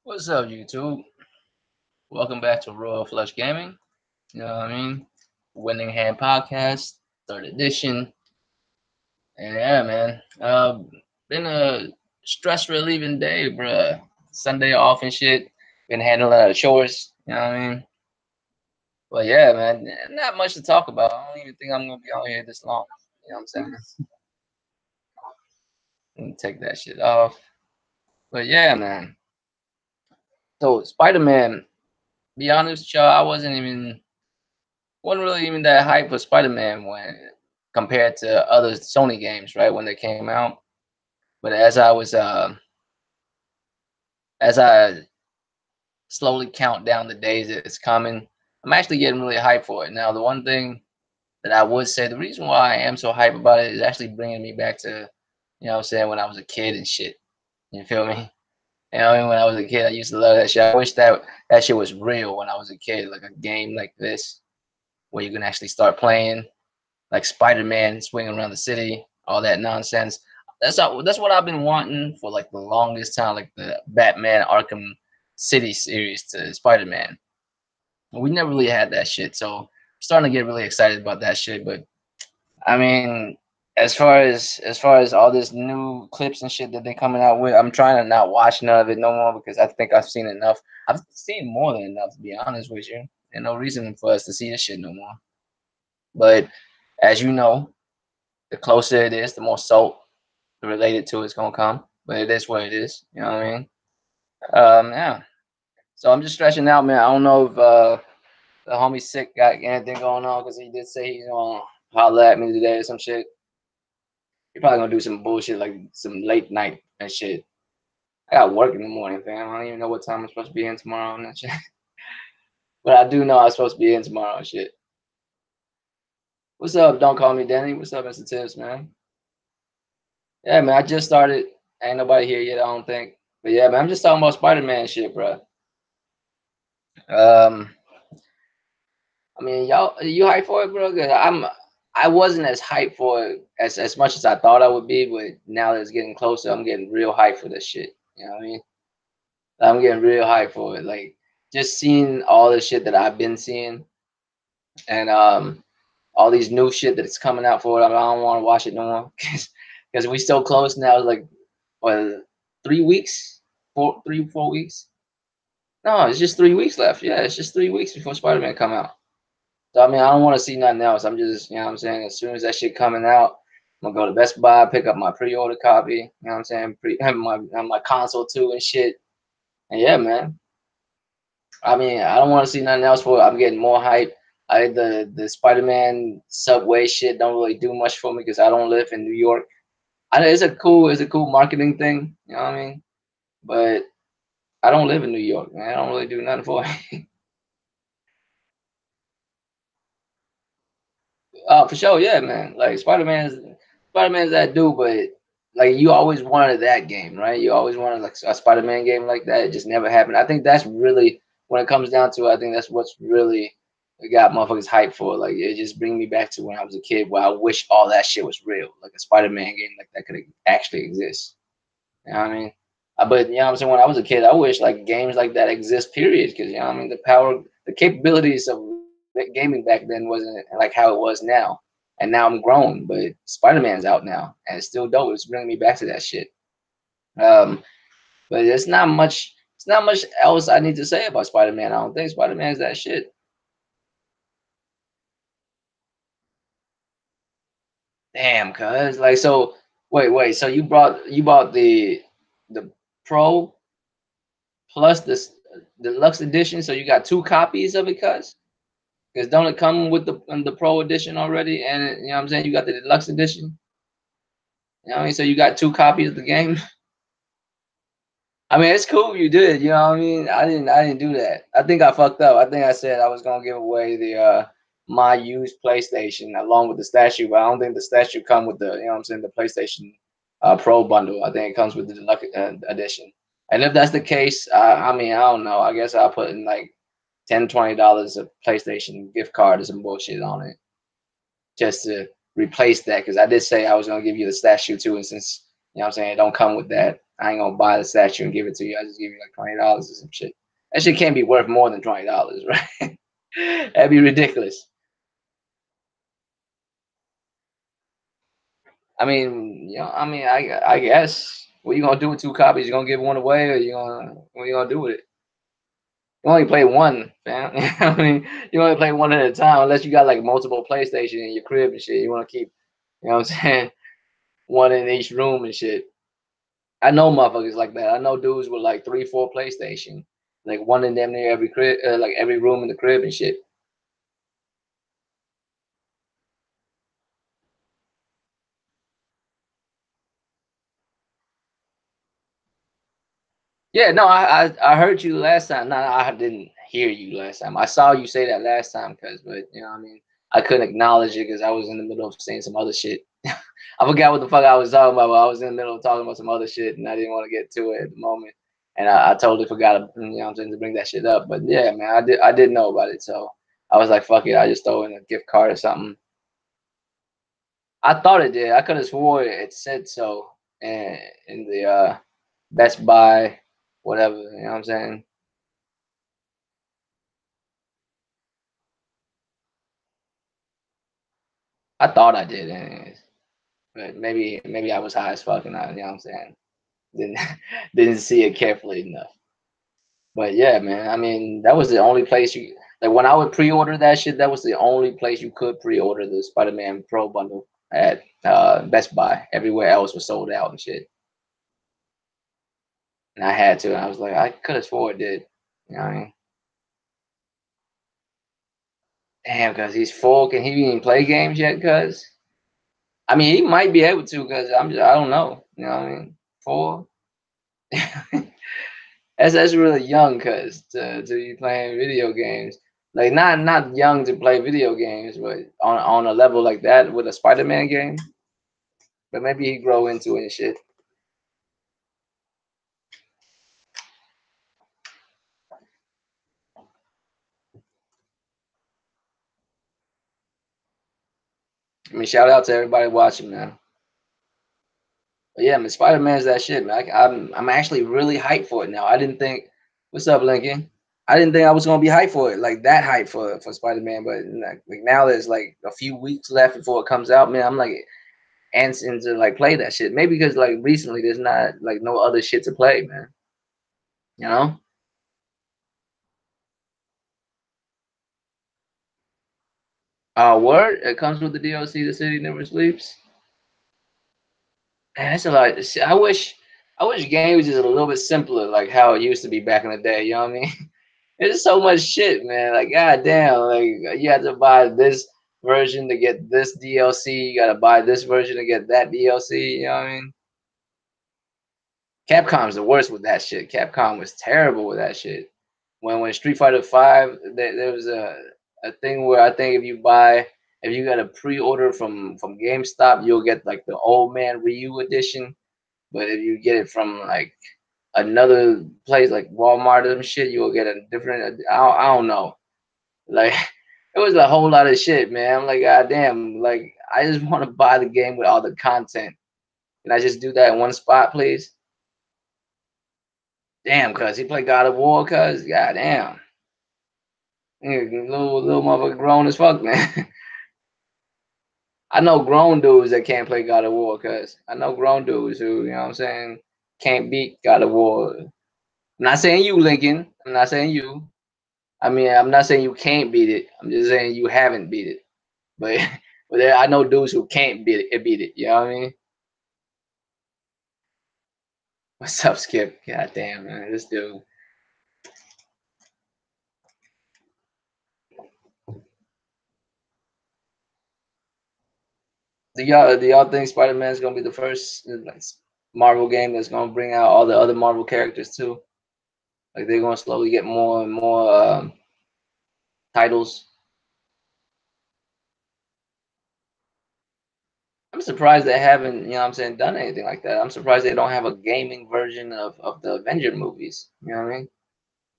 What's up, YouTube? Welcome back to Royal Flush Gaming. You know what I mean? Winning Hand Podcast, third edition. And yeah, man. Been a stress relieving day, bruh. Sunday off and shit. Been handling a lot of chores. You know what I mean? But yeah, man. Not much to talk about. I don't even think I'm gonna be on here this long. You know what I'm saying? Let me take that shit off. But yeah, man. So Spider-Man. Be honest, y'all, I wasn't really even that hype for Spider-Man when compared to other Sony games, right? When they came out. But as I slowly count down the days that it's coming, I'm actually getting really hyped for it. Now, the one thing that I would say, the reason why I am so hyped about it is actually bringing me back to, you know what I'm saying, when I was a kid and shit. You feel me? You know, what I mean, when I was a kid, I used to love that shit. I wish that shit was real when I was a kid, like a game like this, where you can actually start playing like Spider-Man swinging around the city, all that nonsense. That's what I've been wanting for like the longest time, like the Batman Arkham City series to Spider-Man. We never really had that shit, so I'm starting to get really excited about that shit. But I mean, as far as all this new clips and shit that they're coming out with, I'm trying to not watch none of it no more because I think I've seen enough. I've seen more than enough, to be honest with you. There's no reason for us to see this shit no more. But as you know, the closer it is, the more salt related to it's gonna come. But it is what it is. You know what I mean? Yeah. So I'm just stretching out, man. I don't know if the homie sick got anything going on because he did say he's gonna holler at me today or some shit. He probably gonna do some bullshit like some late night and shit. I got work in the morning, fam. I don't even know what time I'm supposed to be in tomorrow and that shit. But I do know I'm supposed to be in tomorrow and shit. What's up? Don't call me Danny. What's up, Mr. Tips, man? Yeah, man. I just started. Ain't nobody here yet, I don't think. But yeah, man, I'm just talking about Spider-Man shit, bro. Um, I mean, y'all, you hyped for it, bro? 'Cause I wasn't as hyped for it as much as I thought I would be, but now that it's getting closer, I'm getting real hyped for this shit. You know what I mean? I'm getting real hyped for it. Like just seeing all the shit that I've been seeing, and all these new shit that's coming out for it. I don't want to watch it no more because we so close now. It's like what 3 weeks, 4 weeks. No, it's just 3 weeks left. Yeah, it's just 3 weeks before Spider-Man come out. So I mean, I don't want to see nothing else. I'm just, you know what I'm saying, as soon as that shit coming out, I'm gonna go to Best Buy, pick up my pre-order copy. You know what I'm saying? Have my console too and shit. And yeah, man. I mean, I don't want to see nothing else for it. I'm getting more hype. The Spider-Man subway shit don't really do much for me because I don't live in New York. I know it's a cool marketing thing. You know what I mean? But I don't live in New York, man. I don't really do nothing for it. For sure, yeah, man. Like Spider Man's that dude, but like you always wanted that game, right? You always wanted like a Spider-Man game like that. It just never happened. I think that's really when it comes down to it, I think that's what's really got motherfuckers hyped for. Like it just bring me back to when I was a kid where I wish all that shit was real. Like a Spider-Man game like that could actually exist. You know what I mean? But you know what I'm saying? When I was a kid, I wish like games like that exist, period. Because you know what I mean, the capabilities of gaming back then wasn't like how it was now. And now I'm grown, but Spider-Man's out now, and it's still dope. It's bringing me back to that shit. Um, but it's not much. It's not much else I need to say about Spider-Man. I don't think Spider-Man's that shit. Damn, cuz like so. Wait. So you bought the Pro plus this deluxe edition, so you got two copies of it, cuz. Because don't it come with the Pro edition already? And you know what I'm saying? You got the deluxe edition. You know what I mean? So you got two copies of the game. I mean, it's cool if you did. You know what I mean? I didn't do that. I think I fucked up. I think I said I was gonna give away the my used PlayStation along with the statue, but I don't think the statue come with the you know what I'm saying the PlayStation Pro bundle. I think it comes with the deluxe edition. And if that's the case, I mean I don't know. I guess I'll put in like $10-$20 of PlayStation gift card or some bullshit on it just to replace that because I did say I was gonna give you the statue too, and since you know what I'm saying it don't come with that, I ain't gonna buy the statue and give it to you. I just give you like $20 or some shit. That shit can't be worth more than $20, right? That'd be ridiculous. I mean, I mean, I guess. What you gonna do with two copies? You gonna give one away, or you gonna what you gonna do with it? You only play one, fam. I mean, you only play one at a time, unless you got like multiple PlayStation in your crib and shit. You want to keep, you know what I'm saying, one in each room and shit. I know motherfuckers like that. I know dudes with like three, four PlayStation, like one in damn near every crib, like every room in the crib and shit. Yeah, no, I heard you last time. No, I didn't hear you last time. I saw you say that last time, cause, but you know, what I mean, I couldn't acknowledge it because I was in the middle of saying some other shit. I forgot what the fuck I was talking about, but I was in the middle of talking about some other shit, and I didn't want to get to it at the moment, and I totally forgot, you know, what I'm saying, to bring that shit up. But yeah, man, I did know about it, so I was like, fuck it, I just throw in a gift card or something. I thought it did. I could have swore it said so in the Best Buy, whatever. You know what I'm saying? I thought I did, anyways. But maybe I was high as fuck, and you know what I'm saying? Didn't didn't see it carefully enough. But yeah, man. I mean, that was the only place you like when I would pre-order that shit. That was the only place you could pre-order the Spider-Man Pro bundle at Best Buy. Everywhere else was sold out and shit. And I had to. And I was like, I could have swore it did. You know what I mean? Damn, cause he's full. Can he even play games yet? Cause I mean, he might be able to. Cause I don't know. You know what I mean? Four. That's really young, cause to be playing video games, like not young to play video games, but on a level like that with a Spider-Man game. But maybe he grow into it and shit. I mean, shout out to everybody watching, man. But yeah, man, Spider-Man's that shit, man. I'm actually really hyped for it now. I didn't think. What's up, Lincoln? I didn't think I was gonna be hyped for it, like that hype for Spider-Man. But like now there's like a few weeks left before it comes out, man. I'm like antsing to like play that shit. Maybe because like recently there's not like no other shit to play, man. You know? Word. It comes with the DLC. The city never sleeps. Man, that's a lot. I wish games was just a little bit simpler, like how it used to be back in the day. You know what I mean? There's so much shit, man. Like, goddamn, like you have to buy this version to get this DLC. You gotta buy this version to get that DLC. You know what I mean? Capcom's the worst with that shit. Capcom was terrible with that shit. When Street Fighter Five, there was a thing where I think if you got a pre-order from GameStop, you'll get like the old man Ryu edition. But if you get it from like another place like Walmart or some shit, you will get a different. I don't know. Like it was a whole lot of shit, man. I'm like, God damn. Like I just want to buy the game with all the content. Can I just do that in one spot, please? Damn, cuz he played God of War, cuz god damn. Little motherfucker grown as fuck, man. I know grown dudes that can't play God of War, cuz I know grown dudes who, you know what I'm saying, can't beat God of War. I'm not saying you, Lincoln. I'm not saying you. I mean, I'm not saying you can't beat it. I'm just saying you haven't beat it. But I know dudes who can't beat it. You know what I mean? What's up, Skip? God damn, man, this dude. Do y'all think Spider Man is gonna be the first like Marvel game that's gonna bring out all the other Marvel characters too? Like they're gonna slowly get more and more titles. I'm surprised they haven't, you know what I'm saying, done anything like that. I'm surprised they don't have a gaming version of the Avenger movies. You know what I mean?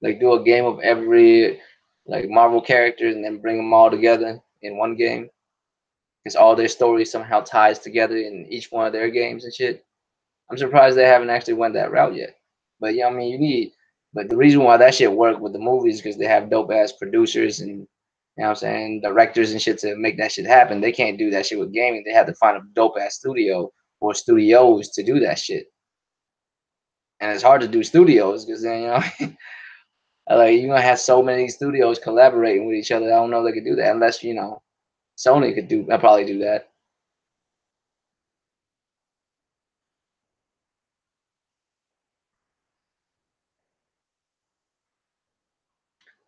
Like do a game of every like Marvel characters and then bring them all together in one game. Because all their stories somehow ties together in each one of their games and shit. I'm surprised they haven't actually went that route yet. But yeah, I mean, you need. But the reason why that shit work with the movies because they have dope ass producers and you know what I'm saying directors and shit to make that shit happen. They can't do that shit with gaming. They have to find a dope ass studio or studios to do that shit. And it's hard to do studios because then you know like you're gonna have so many studios collaborating with each other. I don't know if they could do that unless you know Sony could do. I probably do that.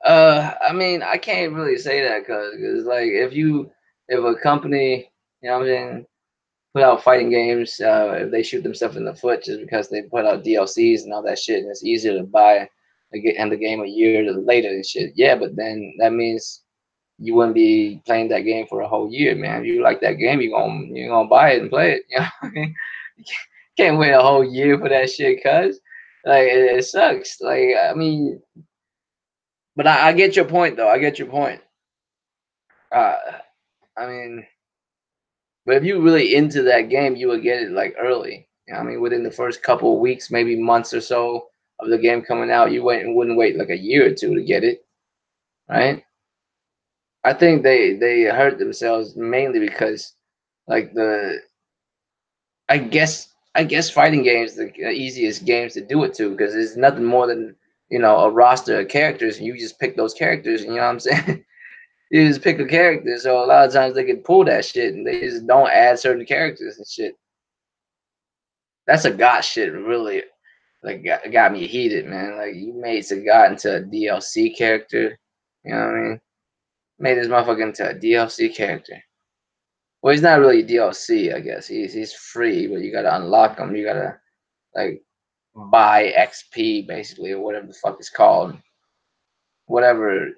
I mean, I can't really say that because like if a company, you know what I'm saying, put out fighting games, if they shoot themselves in the foot just because they put out DLCs and all that shit, and it's easier to buy and the game a year later and shit. Yeah, but then that means you wouldn't be playing that game for a whole year, man. If you like that game, you're gonna buy it and play it. You know what I mean? You can't wait a whole year for that shit, cuz like it sucks. Like I mean, but I get your point though. I get your point. Uh, I mean, but if you really into that game, you would get it like early. You know what I mean, within the first couple of weeks, maybe months or so of the game coming out, you wouldn't wait like a year or two to get it, right? I think they hurt themselves mainly because like I guess fighting games the easiest games to do it to because it's nothing more than a roster of characters and you just pick those characters and you know what I'm saying. You just pick a character, so a lot of times they can pull that shit and they just don't add certain characters and shit. That's a god shit, really. Like got me heated, man. Like you made Sagat into a DLC character. You know what I mean? Made this motherfucker into a DLC character. Well, he's not really DLC, I guess. He's free, but you gotta unlock him. You gotta like buy XP basically, or whatever the fuck it's called. Whatever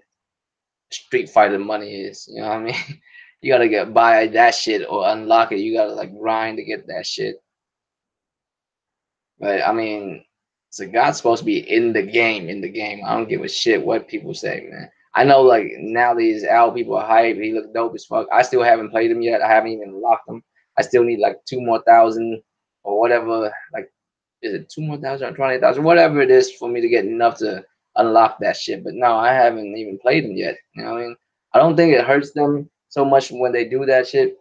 Street Fighter money is. You know what I mean? You gotta get buy that shit or unlock it. You gotta like grind to get that shit. But I mean, so God's supposed to be in the game, in the game. I don't give a shit what people say, man. I know like now these Al people are hype. He look dope as fuck. I still haven't played him yet. I haven't even unlocked him. I still need like two more thousand or whatever. Like, is it two more thousand or 20,000? Whatever it is for me to get enough to unlock that shit. But no, I haven't even played him yet. You know what I mean? I don't think it hurts them so much when they do that shit.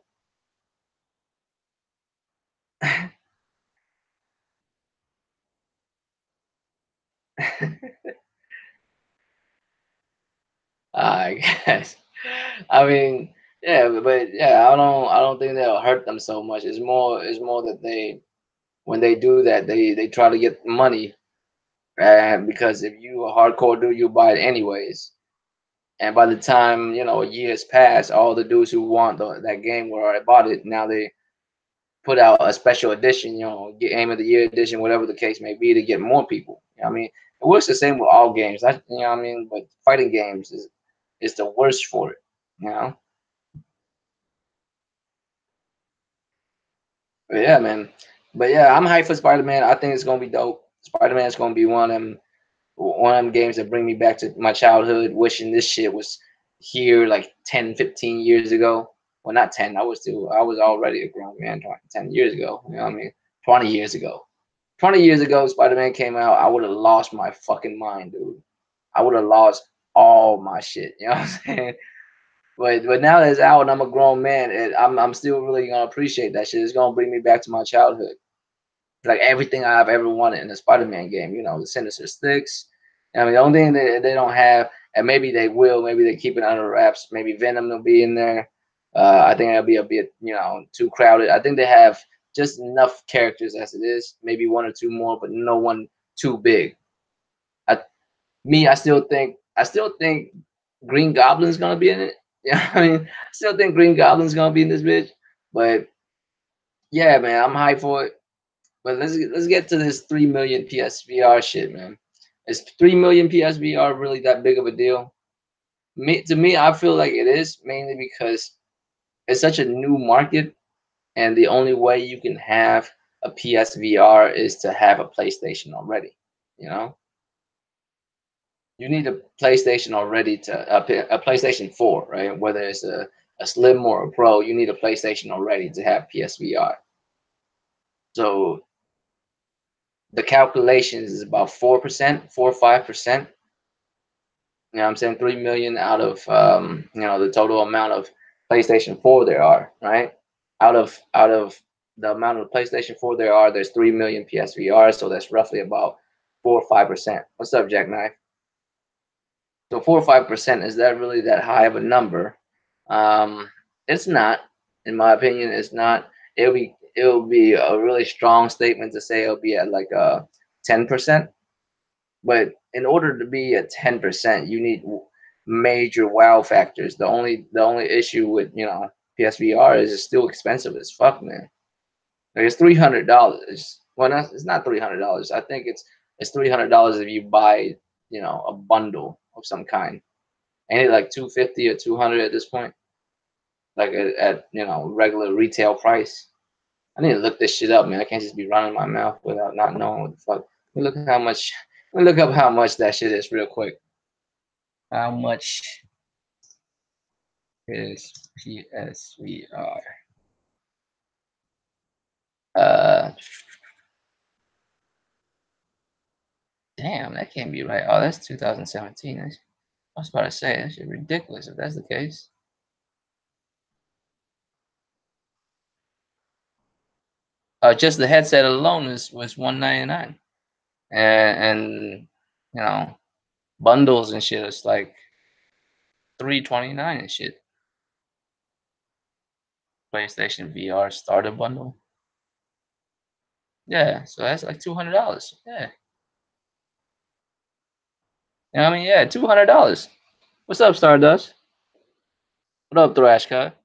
I guess. I mean, yeah, but yeah, I don't think that'll hurt them so much. It's more that they when they do that, they try to get money. And because if you a hardcore dude, you buy it anyways. And by the time a year's passed, all the dudes who want that game were already bought it. Now they put out a special edition, get Game of the Year edition, whatever the case may be, to get more people. You know what I mean, it works the same with all games. You know what I mean, but fighting games is the worst for it. You know. But yeah, man. But yeah, I'm hyped for Spider Man. I think it's gonna be dope. Spider Man is gonna be one of them games that bring me back to my childhood, wishing this shit was here like 10, 15 years ago. Well, not 10. I was already a grown man 10 years ago. You know what I mean? 20 years ago. 20 years ago, Spider Man came out. I would have lost my fucking mind, dude. I would have lost all my shit. You know what I'm saying? But now that it's out and I'm a grown man, I'm still really gonna appreciate that shit. It's gonna bring me back to my childhood, like everything I've ever wanted in a Spider-Man game. The Sinister Six. I mean, the only thing that they don't have, and maybe they will, maybe they keep it under wraps. Maybe Venom will be in there. I think it'll be a bit, too crowded. I think they have just enough characters as it is. Maybe one or two more, but no one too big. I, I still think Green Goblin's gonna be in it. Yeah, I mean, I still think Green Goblin's gonna be in this bitch. But yeah, man, I'm hyped for it. But let's get to this 3 million PSVR shit, man. Is 3 million PSVR really that big of a deal? To me, I feel like it is mainly because it's such a new market, and the only way you can have a PSVR is to have a PlayStation already. You know, you need a PlayStation already a PlayStation 4, right? Whether it's a Slim or a Pro, you need a PlayStation already to have PSVR. So the calculations is about 4%, 4 or 5%. You know what I'm saying? 3 million out of the total amount of PlayStation 4 there are, right? Out of the amount of PlayStation 4 there are, there's 3 million PSVR, so that's roughly about 4 or 5%. What's up, Jackknife? So 4 or 5%, is that really that high of a number? It's not, in my opinion, it's not. It'll be a really strong statement to say it'll be at like a 10%. But in order to be at 10%, you need major wow factors. The only issue with PSVR is it's still expensive as fuck, man. Like it's $300. Well, it's not $300. I think it's $300 if you buy a bundle of some kind. Ain't it like 250 or 200 at this point? Like at regular retail price. I need to look this shit up, man. I can't just be running my mouth without not knowing what the fuck. Let me look at how much. Let me look up how much that shit is real quick. How much is PSVR? Uh, damn, that can't be right. Oh, that's 2017. I was about to say that shit ridiculous if that's the case. Just the headset alone was $199, and bundles and shit is like $329 and shit. PlayStation VR starter bundle. Yeah, so that's like $200. Yeah, I mean, yeah, $200. What's up, Stardust? What up, Thrash Cut?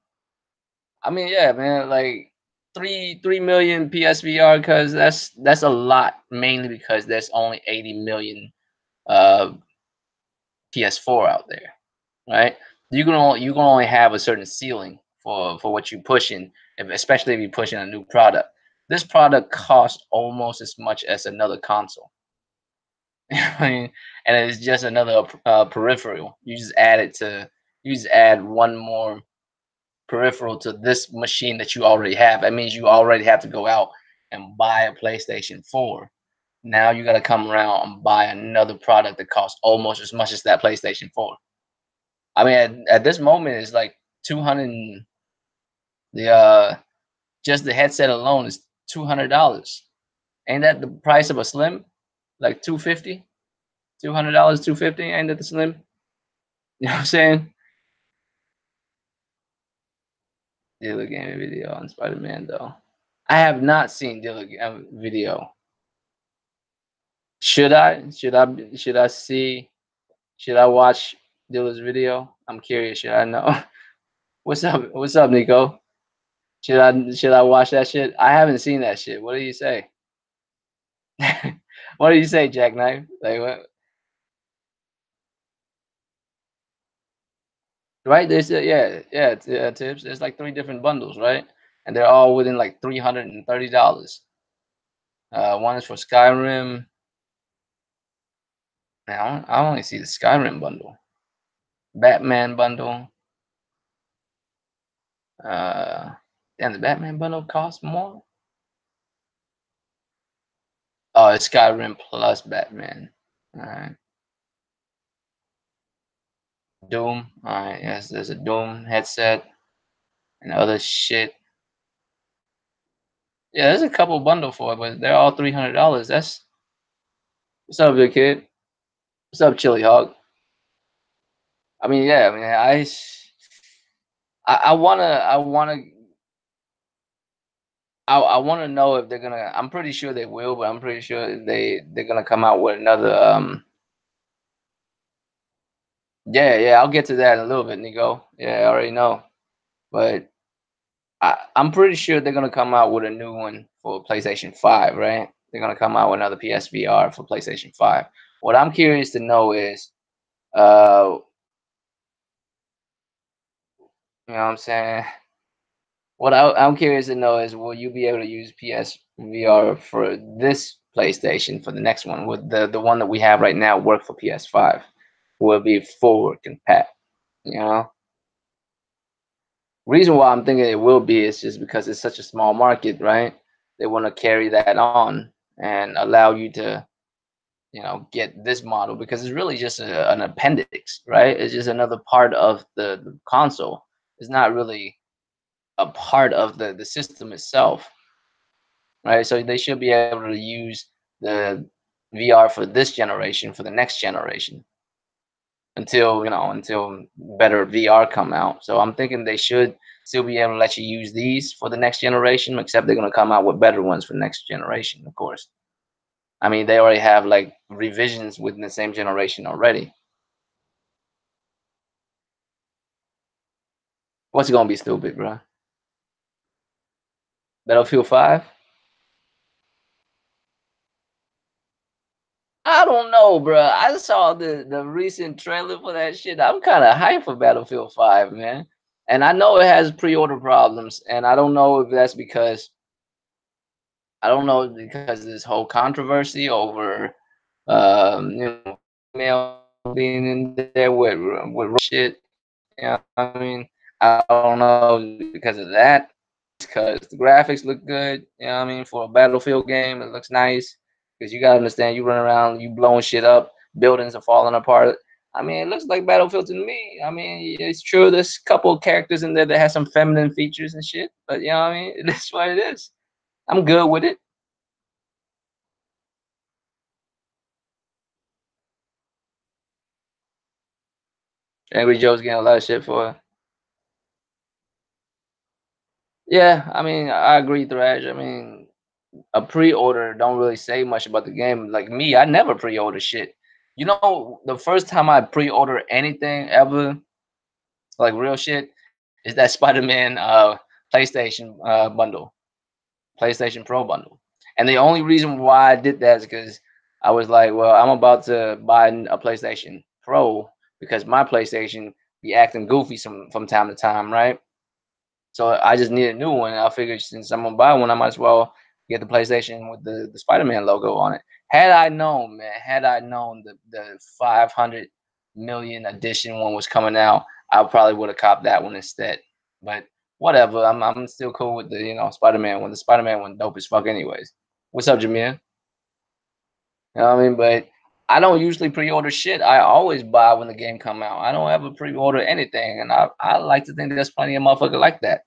I mean, yeah, man, like three million PSVR, because that's a lot. Mainly because there's only 80 million uh PS4 out there, right? You can only have a certain ceiling for what you pushing, especially if you're pushing a new product. This product costs almost as much as another console. I mean, and it's just another peripheral. You just add one more peripheral to this machine that you already have. That means you already have to go out and buy a PlayStation 4. Now you got to come around and buy another product that costs almost as much as that PlayStation 4. I mean, at this moment, it's like 200. The just the headset alone is $200. Ain't that the price of a Slim? Like 250, $200, 250. Ain't that the Slim? You know what I'm saying? Dealer game video on Spider-Man though. I have not seen dealer video. Should I? Should I see? Should I watch dealer's video? I'm curious. Should I know? What's up? What's up, Nico? Should I watch that shit? I haven't seen that shit. What do you say? What do you say, Jackknife? Like what? Right? There's tips. There's like 3 different bundles, right? And they're all within like $330. One is for Skyrim. Man, I only see the Skyrim bundle, Batman bundle. Uh, Damn, the Batman bundle costs more. Oh, it's Skyrim plus Batman. All right. Doom. All right. Yes, there's a Doom headset and other shit. Yeah, there's a couple bundle for it, but they're all $300. That's what's up, big kid. What's up, Chili Hog? I mean, yeah. I mean, I wanna know if they're gonna. I'm pretty sure they will, but I'm pretty sure they're gonna come out with another. Yeah. I'll get to that in a little bit, Nico. Yeah, I already know, but I'm pretty sure they're gonna come out with a new one for PlayStation 5, right? They're gonna come out with another PSVR for PlayStation 5. What I'm curious to know is, you know what I'm saying? What I'm curious to know is, will you be able to use PSVR for this PlayStation for the next one? Would the one that we have right now work for PS5? Will it be forward compat? You know, reason why I'm thinking it will be is just because it's such a small market, right? They want to carry that on, and allow you to, get this model because it's really just an appendix, right? It's just another part of the console. It's not really a part of the system itself, right? So they should be able to use the VR for this generation for the next generation until better VR come out. So I'm thinking they should still be able to let you use these for the next generation, except they're going to come out with better ones for next generation, of course. I mean, they already have like revisions within the same generation already. What's gonna be stupid, bro? Battlefield 5? I don't know, bro. I saw the recent trailer for that shit. I'm kind of hyped for Battlefield 5, man. And I know it has pre-order problems, and I don't know if that's because I don't know because of this whole controversy over male being in there with shit. You know what I mean? I don't know because of that. Because the graphics look good. You know what I mean? For a Battlefield game, it looks nice. Because you gotta understand, you run around, you blowing shit up, buildings are falling apart. I mean, it looks like Battlefield to me. I mean, it's true. There's a couple of characters in there that have some feminine features and shit, but you know what I mean. It is what it is. I'm good with it. Angry Joe's getting a lot of shit for it. Yeah, I mean, I agree, Thrash. I mean, a pre-order don't really say much about the game. Like me, I never pre-order shit. The first time I pre-order anything ever, like real shit, is that Spider-Man PlayStation bundle, PlayStation Pro bundle. And the only reason why I did that is because I was like, well, I'm about to buy a PlayStation Pro because my PlayStation be acting goofy from time to time, right? So I just need a new one. I figured since I'm gonna buy one, I might as well get the PlayStation with the Spider-Man logo on it. Had I known, man, had I known the 500 million edition one was coming out, I probably would have copped that one instead. But whatever, I'm still cool with the Spider-Man one. The Spider-Man one dope as fuck, anyways. What's up, Jameer? You know what I mean? But I don't usually pre-order shit. I always buy when the game come out. I don't ever pre-order anything, and I like to think there's plenty of motherfuckers like that.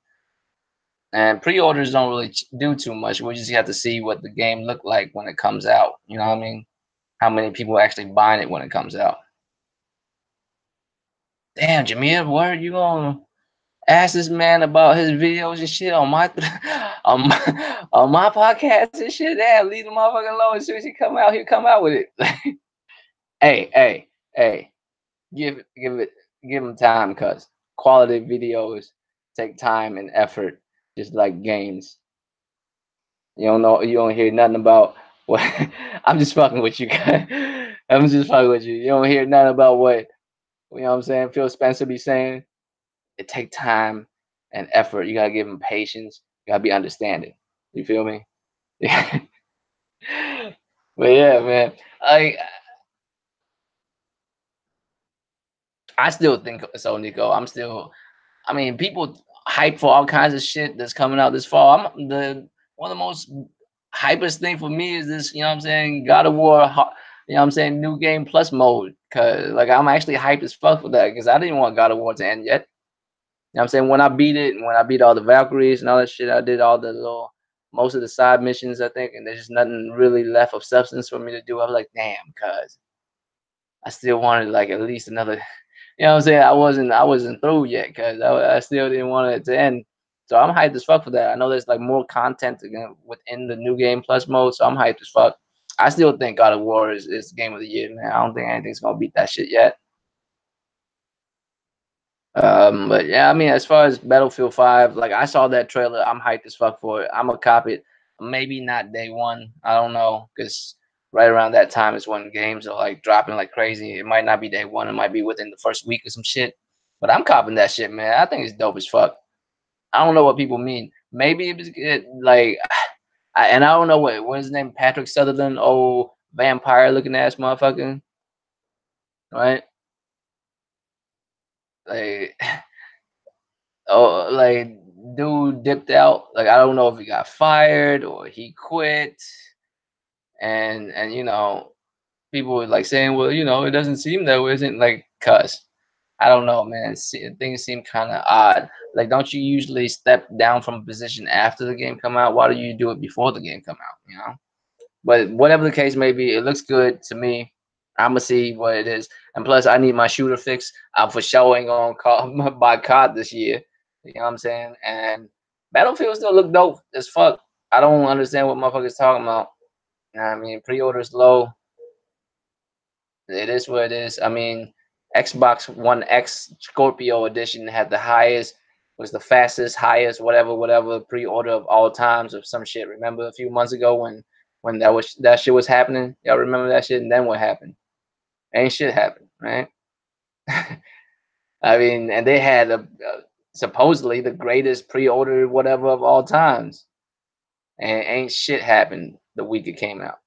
And pre-orders don't really do too much. We just have to see what the game look like when it comes out. You know what I mean? How many people actually buying it when it comes out? Damn, Jameer, where are you gonna ask this man about his videos and shit on my on my podcast and shit? Damn, leave the motherfucker alone. As soon as he come out, he'll come out with it. hey, hey, hey, give it give him time, cuz quality videos take time and effort, just like games. You don't hear nothing about what I'm just fucking with you guys. I'm just fucking with you. You don't hear nothing about what I'm saying, Phil Spencer be saying. It take time and effort. You gotta give him patience. You gotta be understanding. You feel me? But yeah, man. I still think so, Nico. I mean, people hype for all kinds of shit that's coming out this fall. I'm the One of the most hypest thing for me is this, what I'm saying, God of War, what I'm saying, new game plus mode. Cause like I'm actually hyped as fuck for that because I didn't want God of War to end yet. What I'm saying, when I beat it and when I beat all the Valkyries and all that shit, I did all the little most of the side missions, I think, and there's just nothing really left of substance for me to do. I was like, damn, cuz I still wanted like at least another. You know what I'm saying? I wasn't through yet because I still didn't want it to end. So I'm hyped as fuck for that. I know there's like more content again within the new game plus mode, so I'm hyped as fuck. I still think God of War is game of the year, man. I don't think anything's gonna beat that shit yet. But yeah, I mean, as far as Battlefield 5, like I saw that trailer, I'm hyped as fuck for it. I'm gonna cop it. Maybe not day one. I don't know, because right around that time is when games are like dropping like crazy. It might not be day one. It might be within the first week or some shit. But I'm copping that shit, man. I think it's dope as fuck. I don't know what people mean. Maybe like, and I don't know what his name, Patrick Sutherland, old vampire looking ass motherfucker, right? Like oh, like dude dipped out. Like I don't know if he got fired or he quit. and people were like saying, well, it doesn't seem that way, isn't like cuss. I don't know, man. Things seem kind of odd. Like, don't you usually step down from a position after the game come out? Why do you do it before the game come out? But whatever the case may be, it looks good to me. I'ma see what it is, and plus, I need my shooter fix. I'm for sure ain't gonna call buy COD this year. You know what I'm saying? And Battlefield still look dope as fuck. I don't understand what motherfuckers talking about. You know what I mean, pre-orders low. It is what it is. I mean, Xbox One X Scorpio edition had the highest, was the fastest, highest, whatever pre-order of all times of some shit. Remember a few months ago when that shit was happening? Y'all remember that shit? And then what happened? Ain't shit happened, right? I mean, and they had supposedly the greatest pre-order whatever of all times, and ain't shit happened the week it came out.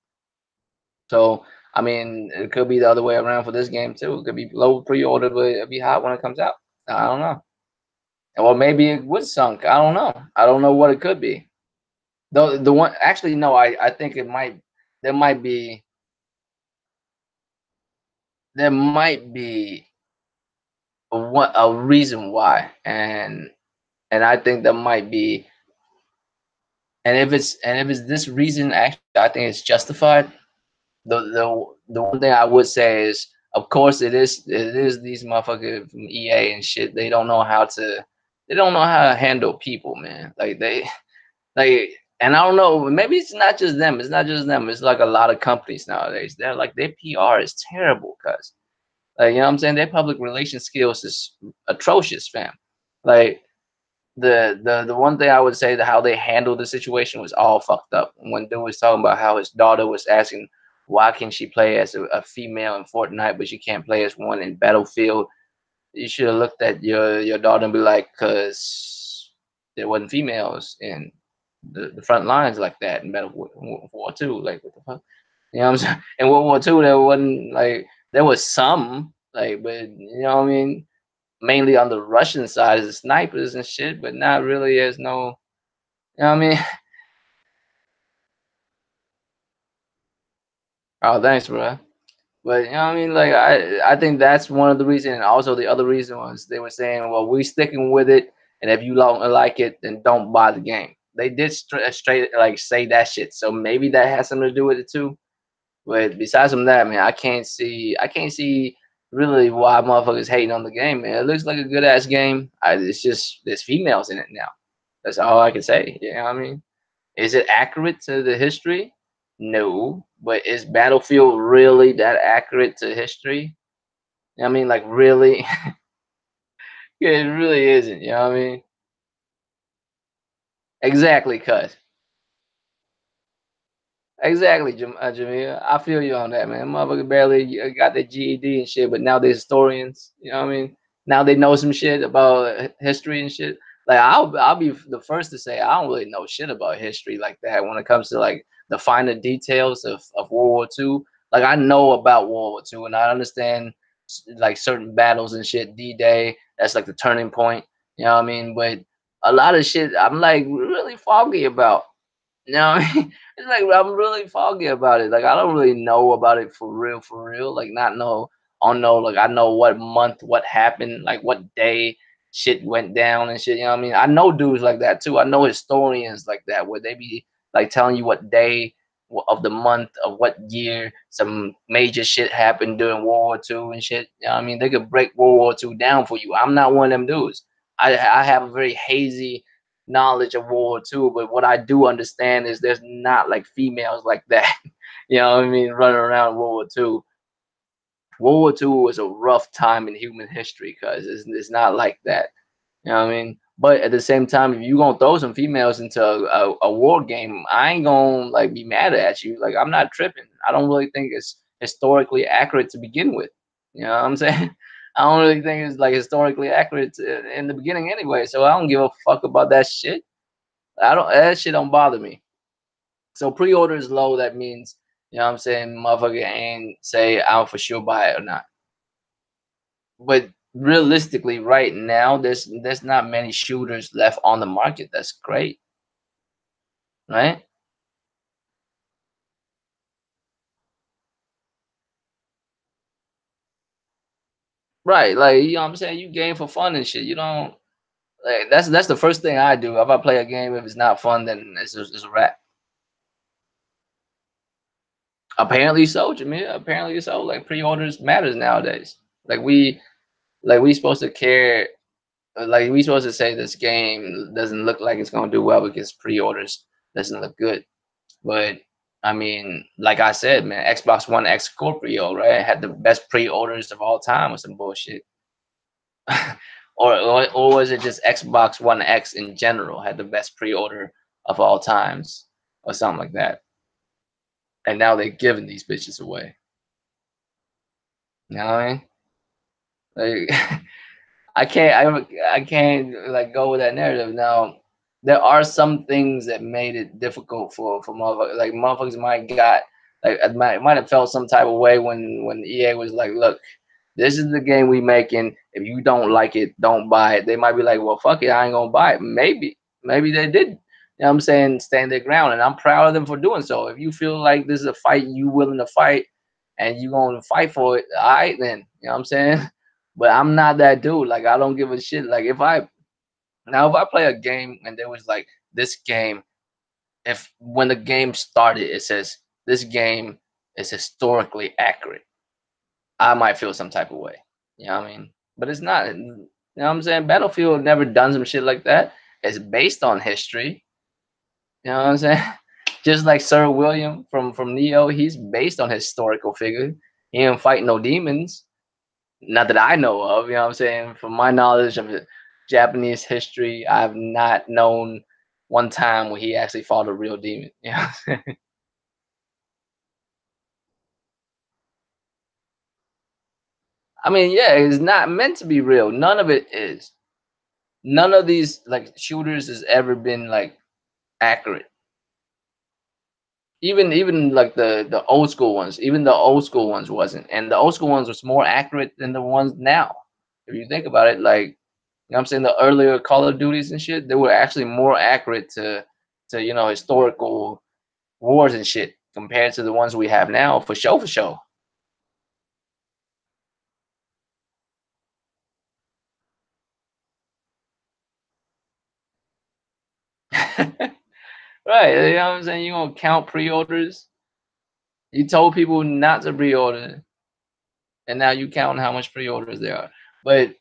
So, I mean, it could be the other way around for this game too. It could be low pre-order, but it'll be hot when it comes out. I don't know. Or maybe it was sunk. I don't know. I don't know what it could be. Though the one actually no, I think it might there might be there might be a reason why, and I think there might be, and if it's this reason, actually I think it's justified. The one thing I would say is, of course, it is these motherfuckers from EA and shit. They don't know how to handle people, man. Like, and I don't know. Maybe it's not just them. It's not just them. It's like a lot of companies nowadays. They're like their PR is terrible, cause like you know what I'm saying. Their public relation skills is atrocious, fam. Like the one thing I would say that how they handled the situation was all fucked up. When dude was talking about how his daughter was asking why can she play as a female in Fortnite but she can't play as one in Battlefield, you should have looked at your daughter and be like, cause there wasn't females in the front lines like that in World War II. Like what the fuck? You know what I'm saying? In World War II there wasn't like there was some like, but you know what I mean, mainly on the Russian side as the snipers and shit, but not really as no. You know what I mean? Oh, thanks, bro. But you know what I mean? Like I think that's one of the reasons, and also the other reason was they were saying, well, we sticking with it, and if you don't like it, then don't buy the game. They did straight like say that shit, so maybe that has something to do with it too. But besides from that, man, I can't see really why motherfuckers hating on the game, man. It looks like a good ass game. It's just there's females in it now. That's all I can say. You know what I mean? Is it accurate to the history? No. But is Battlefield really that accurate to history? I mean, like really? It really isn't. You know what I mean? Exactly, cuz. Exactly, Jamia. I feel you on that, man. Motherfucker barely got their GED and shit, but now they're historians. You know what I mean? Now they know some shit about history and shit. Like I'll be the first to say I don't really know shit about history like that when it comes to like the finer details of World War II. Like I know about World War II and I understand like certain battles and shit. D-Day, that's like the turning point. You know what I mean? But a lot of shit I'm like really foggy about. You know what I mean? It's like I'm really foggy about it. Like I don't really know about it for real. Like not know, I don't know. Like I know what month, what happened, like what day shit went down and shit. You know what I mean? I know dudes like that too. I know historians like that where they be like telling you what day of the month of what year some major shit happened during World War II and shit. You know what I mean? They could break World War II down for you. I'm not one of them dudes. I have a very hazy knowledge of World War II, but what I do understand is there's not like females like that. You know what I mean? Running around World War II. World War II was a rough time in human history because it's not like that. You know what I mean? But at the same time, if you gonna throw some females into a war game, I ain't gonna like be mad at you. Like I'm not tripping. I don't really think it's historically accurate to begin with. You know what I'm saying? I don't really think it's like historically accurate in the beginning anyway. So I don't give a fuck about that shit. I don't that shit don't bother me. So pre-order is low. That means you know what I'm saying, motherfucker ain't say I'll for sure buy it or not. But realistically, right now, there's not many shooters left on the market. That's great, right? Right, like, you know what I'm saying? You game for fun and shit. You don't like that's the first thing I do. If I play a game, if it's not fun, then it's a wrap. Apparently so, Jameer. Apparently so. Like pre-orders matters nowadays. Like we supposed to care. Like we supposed to say this game doesn't look like it's gonna do well because pre-orders doesn't look good. But I mean, like I said, man, Xbox One X Scorpio, right, had the best pre-orders of all time with some bullshit. Or was it just Xbox One X in general had the best pre-order of all times or something like that? And now they're giving these bitches away. You know what I mean? Like I can't like go with that narrative. Now, there are some things that made it difficult for motherfuckers. Like motherfuckers might got like I might have felt some type of way when EA was like, look, this is the game we making. If you don't like it, don't buy it. They might be like, well, fuck it, I ain't gonna buy it. Maybe they did. You know what I'm saying? Stand their ground, and I'm proud of them for doing so. If you feel like this is a fight you willing to fight, and you gonna fight for it, all right then. You know what I'm saying? But I'm not that dude. Like I don't give a shit. Like if I play a game and there was like this game, if when the game started it says this game is historically accurate, I might feel some type of way. You know what I mean? But it's not. You know what I'm saying? Battlefield never done some shit like that. It's based on history. You know what I'm saying? Just like Sir William from Neo, he's based on historical figure. He ain't fight no demons. Not that I know of, you know what I'm saying? From my knowledge of Japanese history, I've not known one time where he actually fought a real demon. You know? I mean, yeah, it's not meant to be real. None of it is. None of these like shooters has ever been like accurate. Even like the old school ones, even the old school ones wasn't. And the old school ones was more accurate than the ones now. If you think about it, like you know what I'm saying, the earlier Call of Duties and shit, they were actually more accurate to historical wars and shit compared to the ones we have now for show for show. Right. You know what I'm saying? You gonna count pre-orders. You told people not to pre-order, and now you counting how much pre-orders there are. But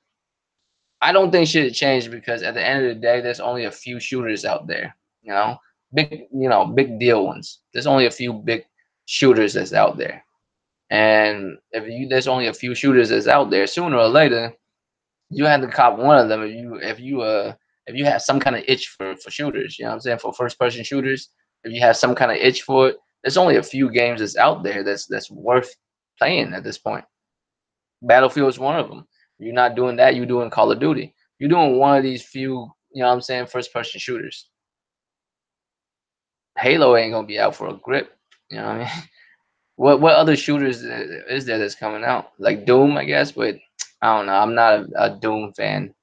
I don't think shit changed because at the end of the day, there's only a few shooters out there. You know, big deal ones. There's only a few big shooters that's out there. And there's only a few shooters that's out there, sooner or later, you had to cop one of them if you have some kind of itch for shooters, you know what I'm saying? For first person shooters, if you have some kind of itch for it, there's only a few games that's out there that's worth playing at this point. Battlefield is one of them. You're not doing that, you're doing Call of Duty. You're doing one of these few, you know what I'm saying, first person shooters. Halo ain't gonna be out for a grip. You know what I mean? What other shooters is there that's coming out? Like Doom, I guess, but I don't know. I'm not a Doom fan,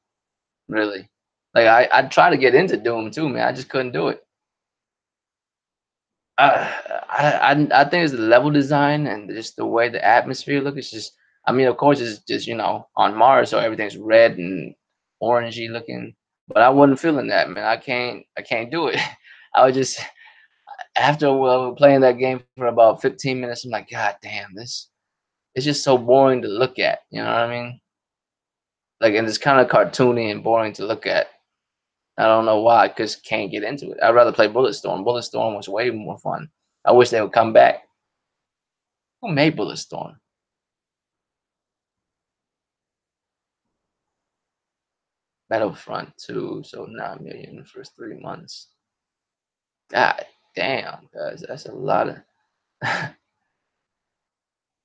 really. Like I try to get into Doom too, man. I just couldn't do it. I think it's the level design and just the way the atmosphere look. It's just, I mean, of course, it's just on Mars, so everything's red and orangey looking. But I wasn't feeling that, man. I can't do it. I was just after playing that game for about 15 minutes. I'm like, God damn, this it's just so boring to look at. You know what I mean? Like, and it's kind of cartoony and boring to look at. I don't know why, because can't get into it. I'd rather play Bulletstorm. Bulletstorm was way more fun. I wish they would come back. Who made Bulletstorm? Battlefront 2, so 9 million in the first 3 months. God damn, guys, that's a lot of.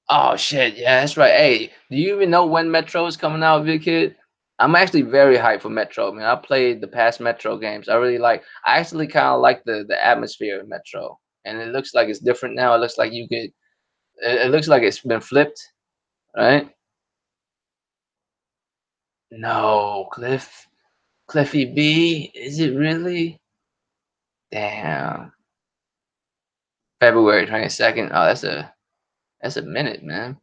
Oh shit, yeah, that's right. Hey, do you even know when Metro is coming out, big kid? I'm actually very hyped for Metro, man. I played the past Metro games. I actually kind of like the atmosphere of Metro, and it looks like it's different now. It looks like it looks like it's been flipped, right? No, Cliffy B, is it really? Damn, February 22nd. Oh, that's a minute, man.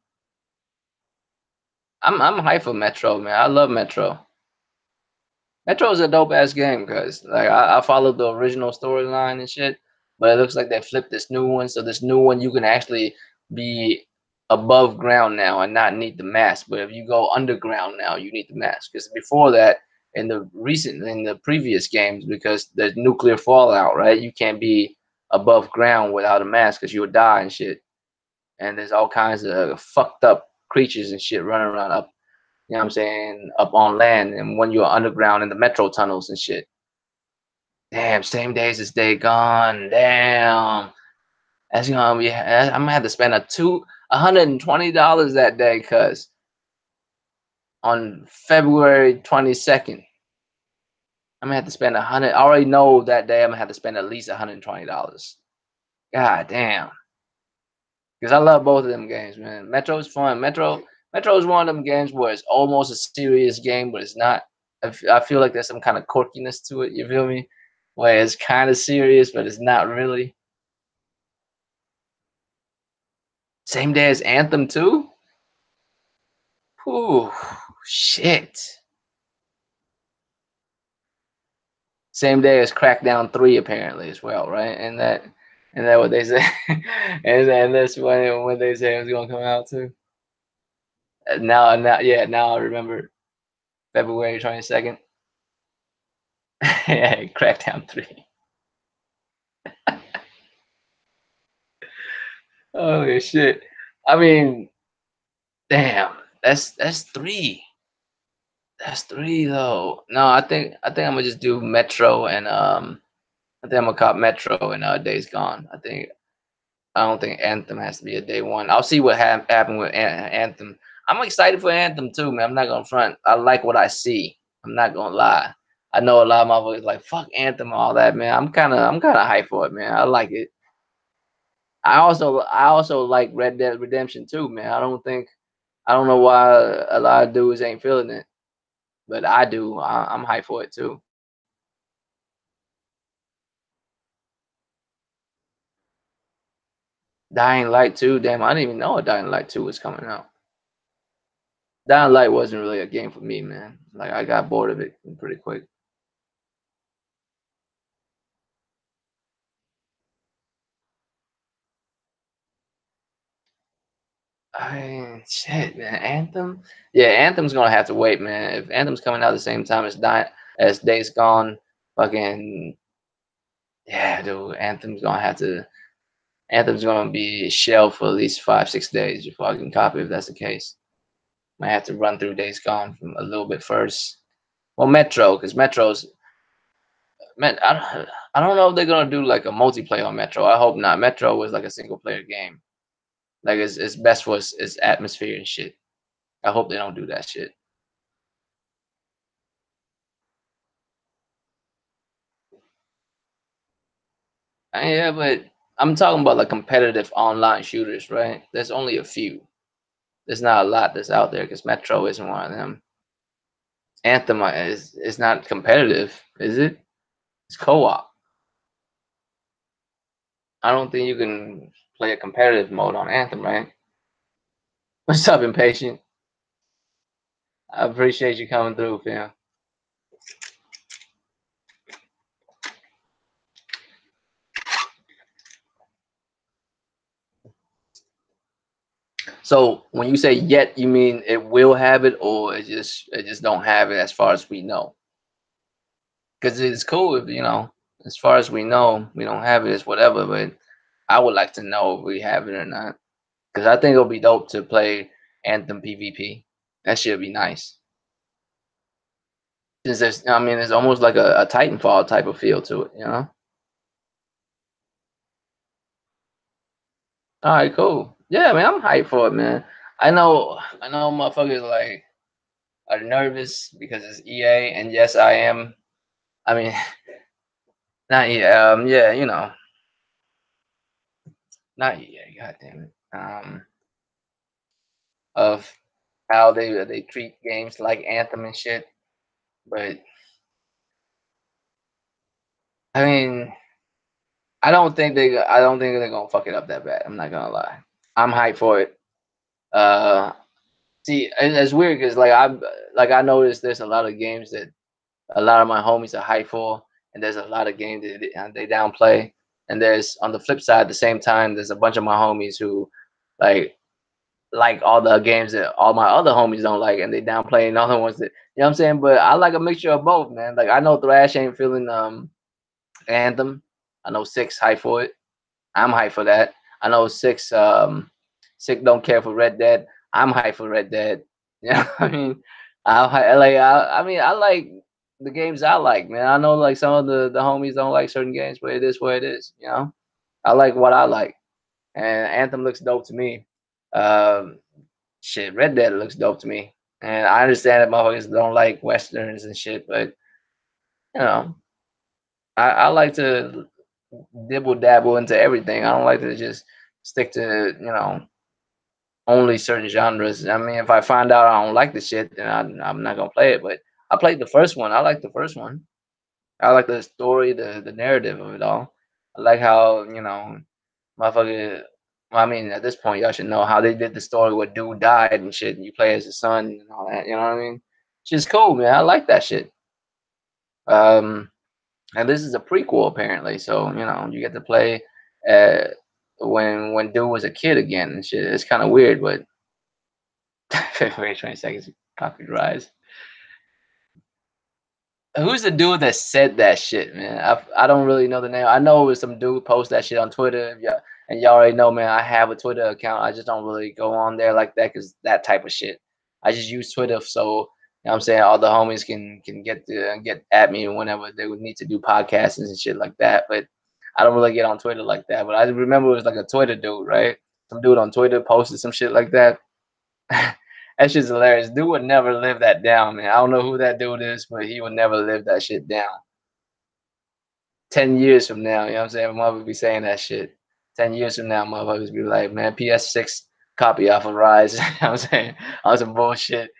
I'm hyped for Metro, man. I love Metro. Metro is a dope ass game because like I followed the original storyline and shit, but it looks like they flipped this new one. So this new one you can actually be above ground now and not need the mask. But if you go underground now, you need the mask. Because before that, in the previous games, because there's nuclear fallout, right? You can't be above ground without a mask because you would die and shit. And there's all kinds of fucked up creatures and shit running around up, you know what I'm saying, up on land, and when you're underground in the metro tunnels and shit. Damn, same day as this day gone. Damn. That's gonna be I'm gonna have to spend $120 that day, cuz on February 22nd. I'm gonna have to spend 100. I already know that day I'm gonna have to spend at least $120. God damn. Because I love both of them games, man. Metro's fun. Metro is one of them games where it's almost a serious game, but it's not. I feel like there's some kind of quirkiness to it. You feel me? Where it's kind of serious, but it's not really. Same day as Anthem too. Ooh, shit. Same day as Crackdown 3 apparently as well, right? And that what they say, and that's when they say it's gonna come out too. Now I remember February 22nd. Yeah, Crackdown 3. Holy shit. I mean, damn, that's three. That's three though. No, I think I'm gonna just do Metro and I think I'm gonna cop Metro and Days Gone. I don't think Anthem has to be a day one. I'll see what happened with Anthem. I'm excited for Anthem too, man. I'm not gonna front. I like what I see. I'm not gonna lie. I know a lot of motherfuckers like fuck Anthem and all that, man. I'm kinda hyped for it, man. I like it. I also like Red Dead Redemption too, man. I don't know why a lot of dudes ain't feeling it, but I do. I'm hyped for it too. Dying Light 2, damn, I didn't even know a Dying Light 2 was coming out. Dying Light wasn't really a game for me, man. Like I got bored of it pretty quick. I mean, shit, man. Anthem, yeah, Anthem's gonna have to wait, man. If Anthem's coming out at the same time as Days Gone, fucking yeah, dude. Anthem's gonna be shelved for at least 5 6 days before I can copy. If that's the case, might have to run through Days Gone from a little bit first. Well, Metro, because I don't know if they're gonna do like a multiplayer on Metro. I hope not. Metro was like a single player game. Like it's best for its atmosphere and shit. I hope they don't do that shit. Yeah, but I'm talking about like competitive online shooters, right? There's only a few. There's not a lot that's out there because Metro isn't one of them. Anthem is not competitive, is it? It's co-op. I don't think you can play a competitive mode on Anthem, right? What's up, impatient? I appreciate you coming through, fam. So when you say yet, you mean it will have it, or it just don't have it as far as we know? Because it's cool if as far as we know, we don't have it. It's whatever, but I would like to know if we have it or not. Because I think it'll be dope to play Anthem PvP. That should be nice. Since I mean, it's almost like a Titanfall type of feel to it, you know? All right, cool. Yeah, man, I'm hyped for it, man. I know, motherfuckers like are nervous because it's EA, and yes, I am. I mean, not EA. Yeah, not EA. God damn it. Of how they treat games like Anthem and shit. But I mean, I don't think they're gonna fuck it up that bad. I'm not gonna lie. I'm hyped for it. Uh, See, and it's weird because I noticed there's a lot of games that a lot of my homies are hyped for, and there's a lot of games that they downplay. And there's on the flip side, at the same time, there's a bunch of my homies who like like all the games that all my other homies don't like, and they downplaying other ones that you know what I'm saying. But I like a mixture of both, man. Like I know Thrash ain't feeling Anthem. I know Six hype for it. I'm hyped for that. I know Sick don't care for Red Dead. I'm hyped for Red Dead. You know what I mean? I mean I like the games I like, man. I know like some of the homies don't like certain games, but it is what it is, you know? I like what I like. And Anthem looks dope to me. Um shit, Red Dead looks dope to me. And I understand that motherfuckers don't like westerns and shit, but you know, I like to dibble dabble into everything. I don't like to just stick to only certain genres. I mean, if I find out I don't like the shit, then I'm not gonna play it. But I played the first one. I like the first one. I like the story, the narrative of it all. I like how motherfucker. Well, I mean, at this point, y'all should know how they did the story where dude died and shit, and you play as his son and all that. You know what I mean? Shit's cool, man. I like that shit. Um, and this is a prequel apparently, so you get to play uh when dude was a kid again and shit. It's kind of weird, but February 22nd, Concrete Rise. Who's the dude that said that shit, man? I don't really know the name. I know it was some dude post that shit on Twitter. Yeah, and y'all already know, man. I have a Twitter account. I just don't really go on there like that because that type of shit. I just use Twitter so I'm saying all the homies can get at me whenever they would need to do podcasts and shit like that. But I don't really get on Twitter like that. But I remember it was like a Twitter dude, right? Some dude on Twitter posted some shit like that. That shit's hilarious. Dude would never live that down, man. I don't know who that dude is, but he would never live that shit down. 10 years from now, you know what I'm saying? My mother be saying that shit. 10 years from now, motherfuckers be like, man, PS6 copy off of Rise. You know what I'm saying? On some bullshit.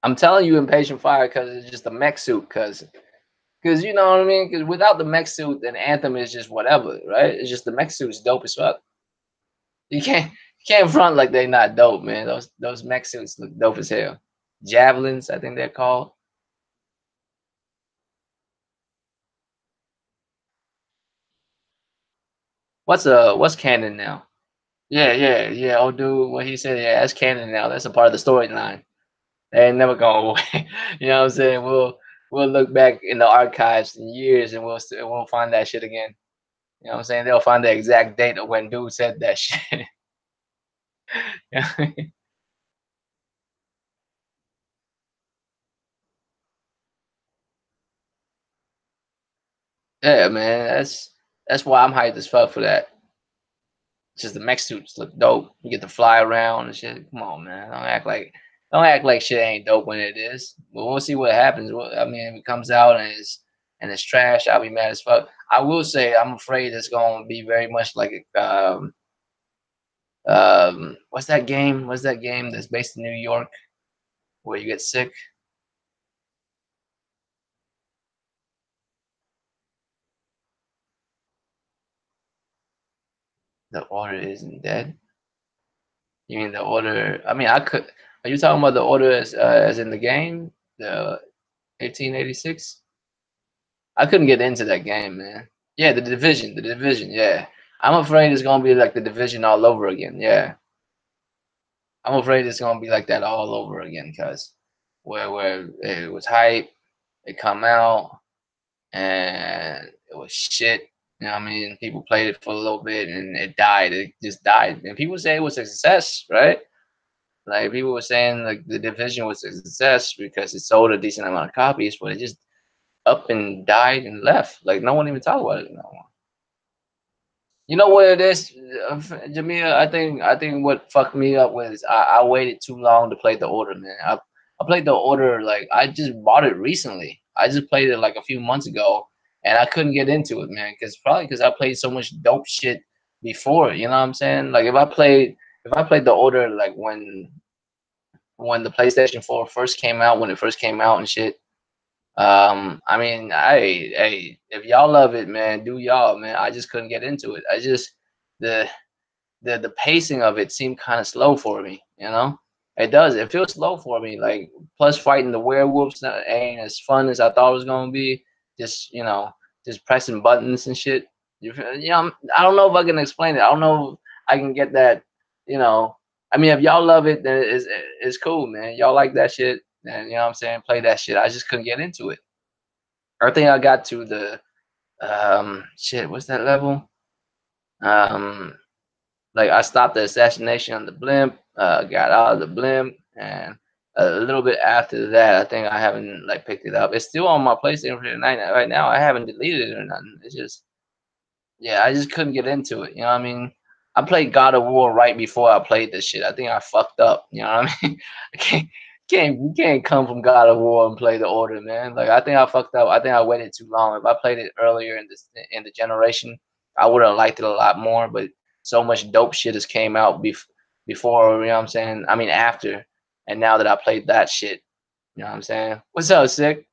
I'm telling you, Impatient Fire, because it's just a mech suit, because you know what I mean? Because without the mech suit, then Anthem is just whatever, right? It's just the mech suit's dope as fuck. You can't front like they not dope, man. Those mech suits look dope as hell. Javelins, I think they're called. What's canon now? Yeah, yeah, yeah. Oh, dude, what he said, yeah, that's canon now. That's a part of the storyline. They ain't never going away. You know what I'm saying? We'll look back in the archives in years and we'll find that shit again. You know what I'm saying? They'll find the exact date of when dude said that shit. Yeah, man. That's why I'm hyped as fuck for that. Just the mech suits look dope. You get to fly around and shit. Come on, man. Don't act like shit ain't dope when it is. But we'll see what happens. I mean, if it comes out and it's trash, I'll be mad as fuck. I will say I'm afraid it's gonna be very much like what's that game? What's that game that's based in New York where you get sick? The order isn't dead. You mean the order? I mean, I could. Are you talking about the order as in the game? The 1886? I couldn't get into that game, man. Yeah, the division. Yeah, I'm afraid it's gonna be like the division all over again. Yeah, I'm afraid it's gonna be like that all over again, cause where it was hype, it come out and it was shit. You know what I mean? People played it for a little bit and it died. It just died. And people say it was a success, right? Like people were saying like the division was a success because it sold a decent amount of copies, but it just up and died and left. Like no one even talked about it no more. You know what it is, Jamia? I think what fucked me up was I waited too long to play the order, man. I played the order like I just bought it recently. I just played it like a few months ago, and I couldn't get into it, man. Because I played so much dope shit before. You know what I'm saying? Like if I played the order like when the PlayStation 4 first came out, when it first came out and shit. I mean, hey, if y'all love it, man, do y'all, man. I just couldn't get into it. the the pacing of it seemed kind of slow for me. You know, it does. It feels slow for me. Like plus fighting the werewolves ain't as fun as I thought it was gonna be. Just just pressing buttons and shit. I don't know if I can explain it. I don't know if I can get that. You know, I mean, if y'all love it, then it's cool, man. Y'all like that shit, then you know what I'm saying. Play that shit. I just couldn't get into it. I think I got to the shit. What's that level? Um, like I stopped the assassination on the blimp, got out of the blimp, and a little bit after that, I think I haven't like picked it up. It's still on my PlayStation for tonight right now. I haven't deleted it or nothing. It's just yeah, I just couldn't get into it. You know what I mean? I played God of War right before I played this shit. I think I fucked up. You know what I mean? I you can't come from God of War and play the order, man. Like I think I fucked up. I think I waited too long. If I played it earlier in the generation, I would have liked it a lot more. But so much dope shit has came out before. You know what I'm saying? I mean after, and now that I played that shit, you know what I'm saying? What's up, sick?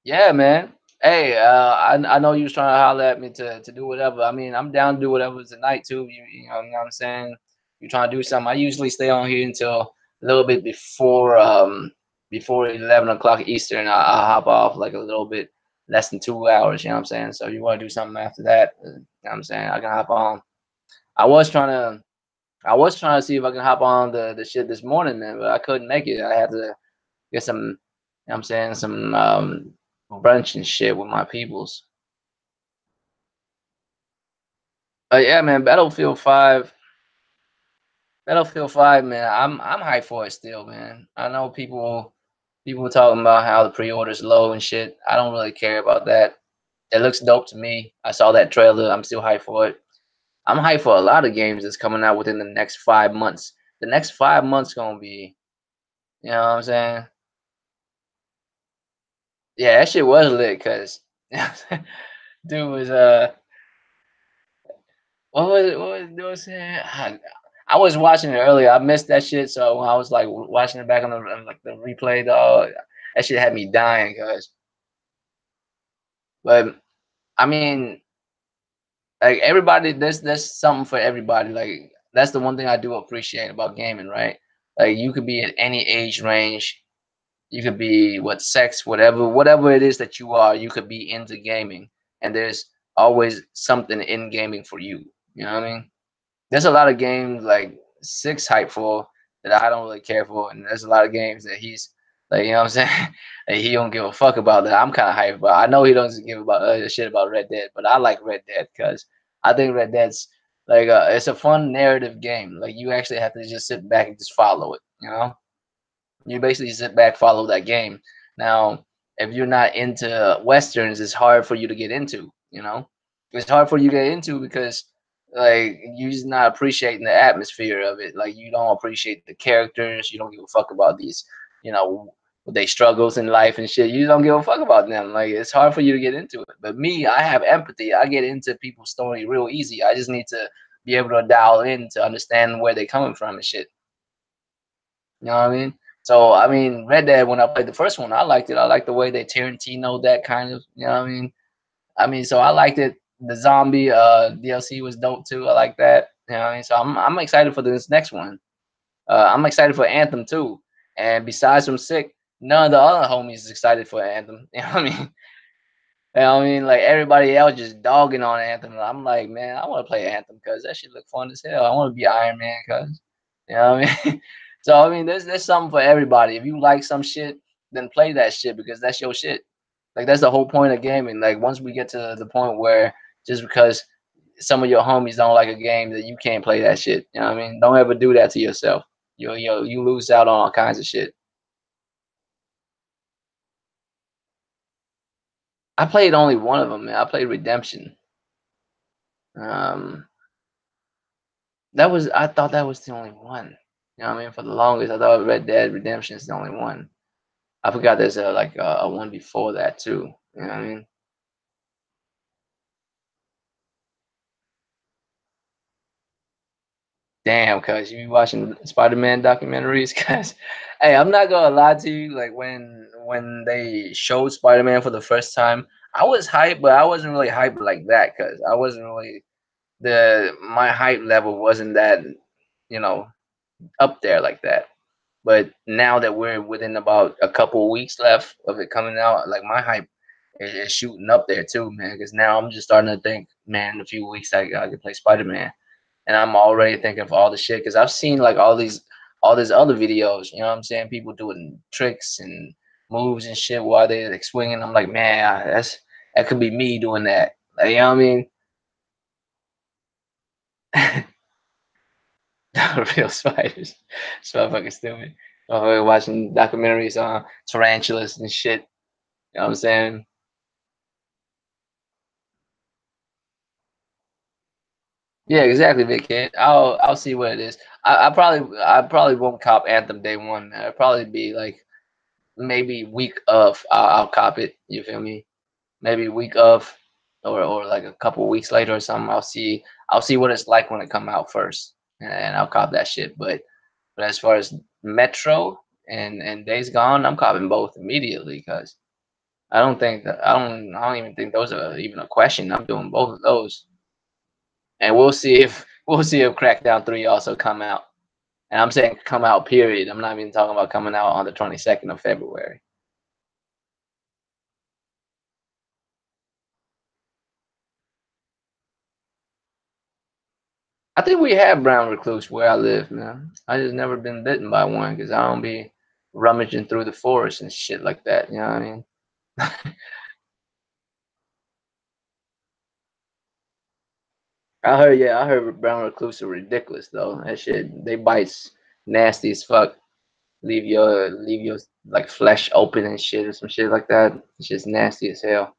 Yeah, man. Hey, I know you was trying to holler at me to do whatever. I mean, I'm down to do whatever tonight too. You know what I'm saying? You trying to do something? I usually stay on here until a little bit before 11 o'clock Eastern. I'll hop off like a little bit less than 2 hours. You know what I'm saying? So you want to do something after that? You know what I'm saying? I can hop on. I was trying to I was trying to see if I can hop on the shit this morning, man, but I couldn't make it. I had to get some, you know what I'm saying, some brunch and shit with my peoples. Yeah, man, Battlefield 5, man. I'm hyped for it still, man. I know people talking about how the pre-order's low and shit. I don't really care about that. It looks dope to me. I saw that trailer. I'm still hyped for it. I'm hyped for a lot of games that's coming out within the next 5 months. The next 5 months gonna be, you know what I'm saying? Yeah, that shit was lit, cause dude was what was dude saying? I was watching it earlier. I missed that shit, so when I was like watching it back on like the replay, dog, that shit had me dying, cause. But I mean, like everybody, there's something for everybody. Like that's the one thing I do appreciate about gaming, right? Like you could be at any age range. You could be what sex, whatever it is that you are. You could be into gaming, and there's always something in gaming for you. You know what I mean? There's a lot of games like Six hype for that I don't really care for, and there's a lot of games that he's like, you know what I'm saying? That he don't give a fuck about that I'm kind of hype about. I know he doesn't give about a shit about Red Dead, but I like Red Dead because I think Red Dead's like it's a fun narrative game. Like you actually have to just sit back and just follow it. You know, you basically sit back, follow that game. Now, if you're not into westerns, it's hard for you to get into. You know, it's hard for you to get into because like you're just not appreciating the atmosphere of it. Like you don't appreciate the characters. You don't give a fuck about these, you know, they struggles in life and shit. You don't give a fuck about them. Like it's hard for you to get into it. But me, I have empathy. I get into people's story real easy. I just need to be able to dial in to understand where they're coming from and shit. You know what I mean? So I mean, Red Dead. When I played the first one, I liked it. I liked the way they Tarantino that kind of. You know what I mean? So I liked it. The zombie DLC was dope too. I like that. You know what I mean? So I'm excited for this next one. I'm excited for Anthem too. And besides from Sick, none of the other homies is excited for Anthem. You know what I mean? You know what I mean? Like everybody else just dogging on Anthem. I'm like, man, I want to play Anthem because that shit look fun as hell. I want to be Iron Man because, you know what I mean? So I mean, there's something for everybody. If you like some shit, then play that shit because that's your shit. Like that's the whole point of gaming. Like once we get to the point where just because some of your homies don't like a game that you can't play that shit. You know what I mean? Don't ever do that to yourself. You lose out on all kinds of shit. I played only one of them, man. I played Redemption. Um, I thought that was the only one. You know what I mean? For the longest, I thought Red Dead Redemption is the only one. I forgot there's a one before that too. You know what I mean? Damn, cuz you be watching Spider-Man documentaries, cuz hey, I'm not gonna lie to you, like when they showed Spider-Man for the first time, I was hyped, but I wasn't really hyped like that, cuz I wasn't really the my hype level wasn't that, you know, up there like that. But now that we're within about a couple weeks left of it coming out, like my hype is shooting up there too, man. Because now I'm just starting to think, man, in a few weeks I can play Spider Man, and I'm already thinking of all the shit because I've seen like all these other videos. You know what I'm saying? People doing tricks and moves and shit while they're like swinging. I'm like, man, that could be me doing that. Like, you know what I mean? Real spiders. It's motherfucking stupid. Watching documentaries on tarantulas and shit. You know what I'm saying? Yeah, exactly, big kid. I'll see what it is. I probably won't cop Anthem day one, man. It'll probably be like maybe week of I'll cop it. You feel me? Maybe week of, or like a couple weeks later or something. I'll see what it's like when it come out first, and I'll cop that shit. But as far as Metro and Days Gone, I'm copping both immediately because I don't even think those are even a question. I'm doing both of those, and we'll see if Crackdown 3 also come out. And I'm saying come out period. I'm not even talking about coming out on the 22nd of February. I think we have brown recluse where I live, man. I just never been bitten by one because I don't be rummaging through the forest and shit like that. You know what I mean? I heard brown recluse are ridiculous though. That shit, they bites nasty as fuck. Leave your like flesh open and shit or some shit like that. It's just nasty as hell.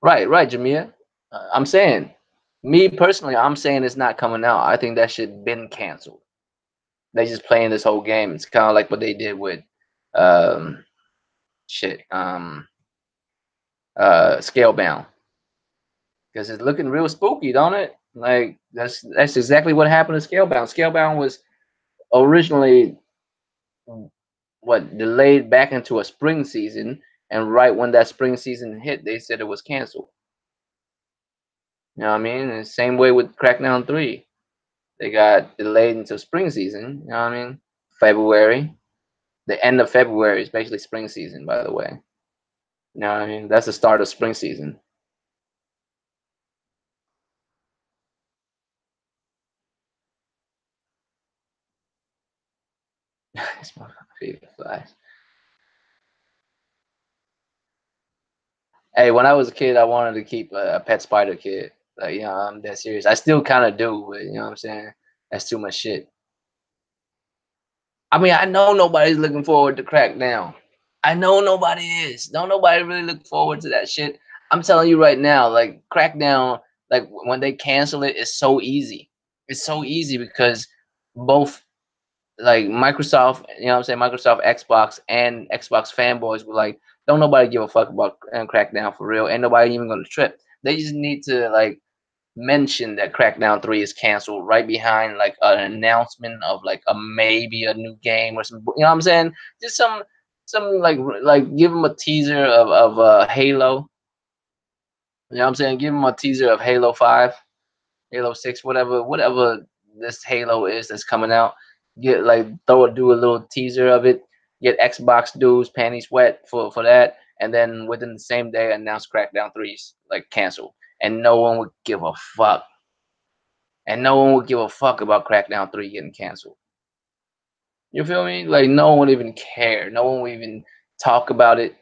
Right, right, Jamia. I'm saying, me personally, I'm saying it's not coming out. I think that shit been canceled. They just playing this whole game. It's kind of like what they did with um shit Scalebound, because it's looking real spooky, don't it? Like that's exactly what happened to Scalebound. Scalebound was originally what delayed back into a spring season, and right when that spring season hit, they said it was canceled. You know what I mean? And same way with Crackdown 3. They got delayed until spring season. You know what I mean? February. The end of February is basically spring season, by the way. You know what I mean? That's the start of spring season. It's my favorite flies. Hey, when I was a kid, I wanted to keep a pet spider kid. Like, you know, I'm that serious. I still kind of do, but you know what I'm saying? That's too much shit. I mean, I know nobody's looking forward to Crackdown. I know nobody is. Don't nobody really look forward to that shit. I'm telling you right now, like Crackdown, like when they cancel it, it's so easy. It's so easy because both like Microsoft, you know what I'm saying, Microsoft, Xbox, and Xbox fanboys were like, don't nobody give a fuck about Crackdown for real. Ain't nobody even gonna trip. They just need to like mention that Crackdown 3 is canceled right behind like an announcement of like a maybe a new game or some, you know what I'm saying? Just some like give them a teaser of Halo. You know what I'm saying? Give them a teaser of Halo 5, Halo 6, whatever this Halo is that's coming out. Get like do a little teaser of it. Get Xbox dudes panties wet for that, and then within the same day announce Crackdown 3's like canceled, and no one would give a fuck. And no one would give a fuck about Crackdown 3 getting canceled. You feel me? Like no one would even care. No one would even talk about it.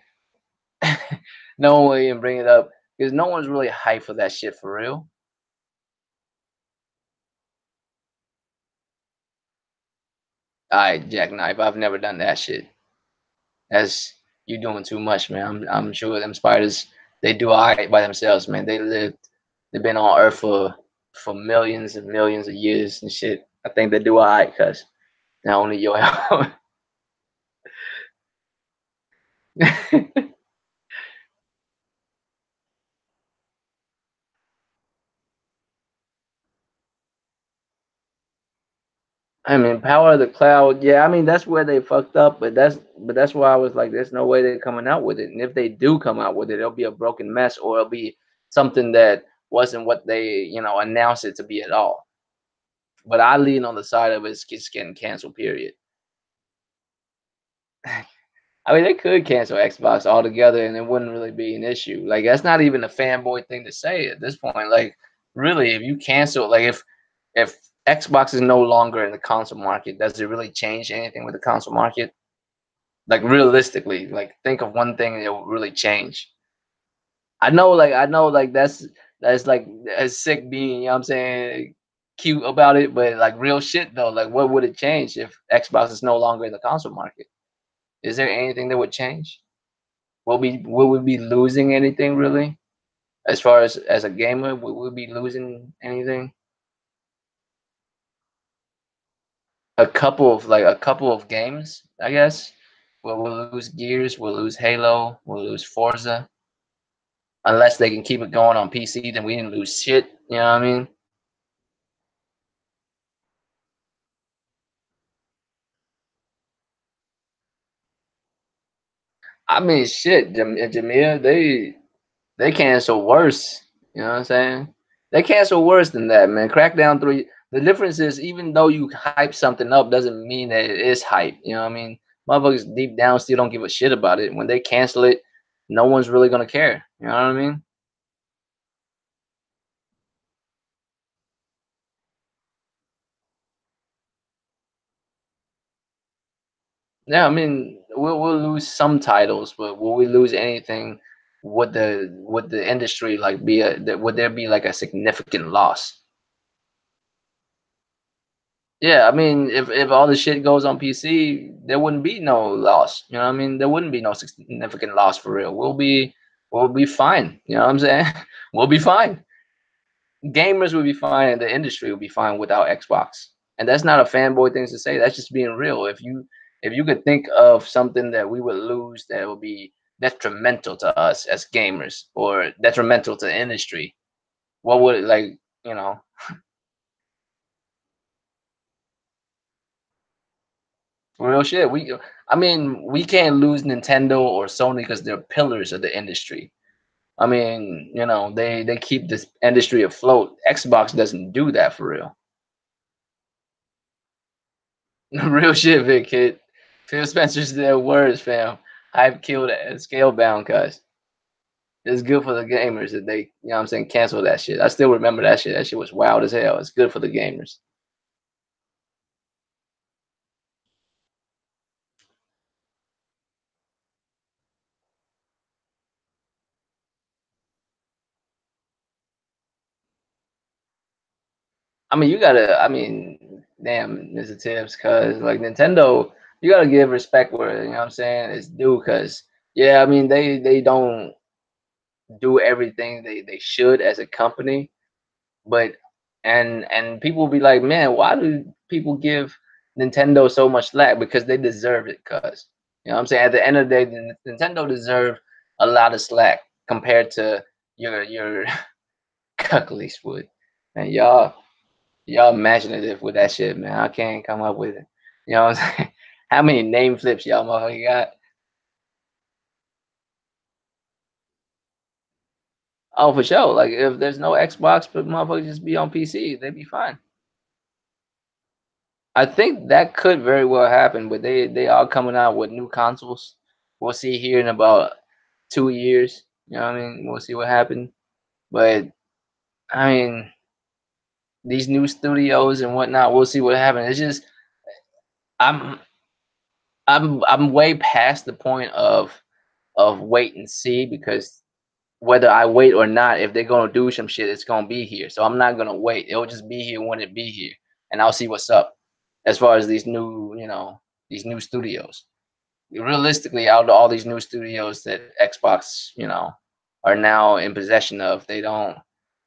No one would even bring it up because no one's really hyped for that shit for real. All right, Jackknife. I've never done that shit. That's you doing too much, man. I'm sure them spiders they do all right by themselves, man. They've been on Earth for millions and millions of years and shit. I think they do all right, cause not only your help. I mean, power of the cloud. Yeah, I mean that's where they fucked up, but that's why I was like, there's no way they're coming out with it. And if they do come out with it, it'll be a broken mess, or it'll be something that wasn't what they announced it to be at all. But I lean on the side of it's just getting canceled. Period. I mean, they could cancel Xbox altogether, and it wouldn't really be an issue. Like that's not even a fanboy thing to say at this point. Like, really, if you cancel, like if Xbox is no longer in the console market, does it really change anything with the console market? Like realistically, like think of one thing that will really change. I know, like that's like as sick being, you know what I'm saying, cute about it, but like real shit though, like what would it change if Xbox is no longer in the console market? Is there anything that would change? Will we be losing anything really? As far as a gamer, will we be losing anything? A couple of games, I guess. We'll lose Gears, we'll lose Halo, we'll lose Forza. Unless they can keep it going on PC, then we didn't lose shit. You know what I mean? I mean, shit, Jamia, they cancel worse. You know what I'm saying? They cancel worse than that, man. Crackdown 3. The difference is, even though you hype something up, doesn't mean that it is hype. You know what I mean? Motherfuckers deep down still don't give a shit about it. When they cancel it, no one's really gonna care. You know what I mean? Yeah, I mean, we'll lose some titles, but will we lose anything? Would the industry like be would there be like a significant loss? Yeah, I mean, if all the shit goes on PC, there wouldn't be no loss. You know what I mean? There wouldn't be no significant loss for real. We'll be fine. You know what I'm saying? We'll be fine. Gamers will be fine, and the industry will be fine without Xbox. And that's not a fanboy thing to say. That's just being real. If you could think of something that we would lose that would be detrimental to us as gamers or detrimental to the industry, what would it like? You know, real shit. I mean, we can't lose Nintendo or Sony because they're pillars of the industry. I mean, they keep this industry afloat. Xbox doesn't do that for real. Real shit, big kid. Phil Spencer's their words, fam. Hype killed at Scalebound, cuz it's good for the gamers that they, what I'm saying, cancel that shit. I still remember that shit. That shit was wild as hell. It's good for the gamers. I mean, I mean, damn, Mr. Tips, cuz like Nintendo, you gotta give respect where, what I'm saying, it's due, cuz yeah, I mean, they don't do everything they should as a company. But and people will be like, man, why do people give Nintendo so much slack? Because they deserve it, cuz. You know what I'm saying? At the end of the day, Nintendo deserve a lot of slack compared to your Cuckleys would. And y'all imaginative with that shit, man. I can't come up with it. You know what I'm saying? How many name flips y'all motherfucker got? Oh, for sure. Like if there's no Xbox, but motherfuckers just be on PC, they'd be fine. I think that could very well happen, but they are coming out with new consoles. We'll see here in about 2 years. You know what I mean? We'll see what happens. But I mean, these new studios and whatnot, we'll see what happens. It's just I'm I'm way past the point of wait and see because whether I wait or not, if they're gonna do some shit, it's gonna be here. So I'm not gonna wait. It'll just be here when it be here, and I'll see what's up as far as these new studios. Realistically, out of all these new studios that Xbox, are now in possession of, they don't.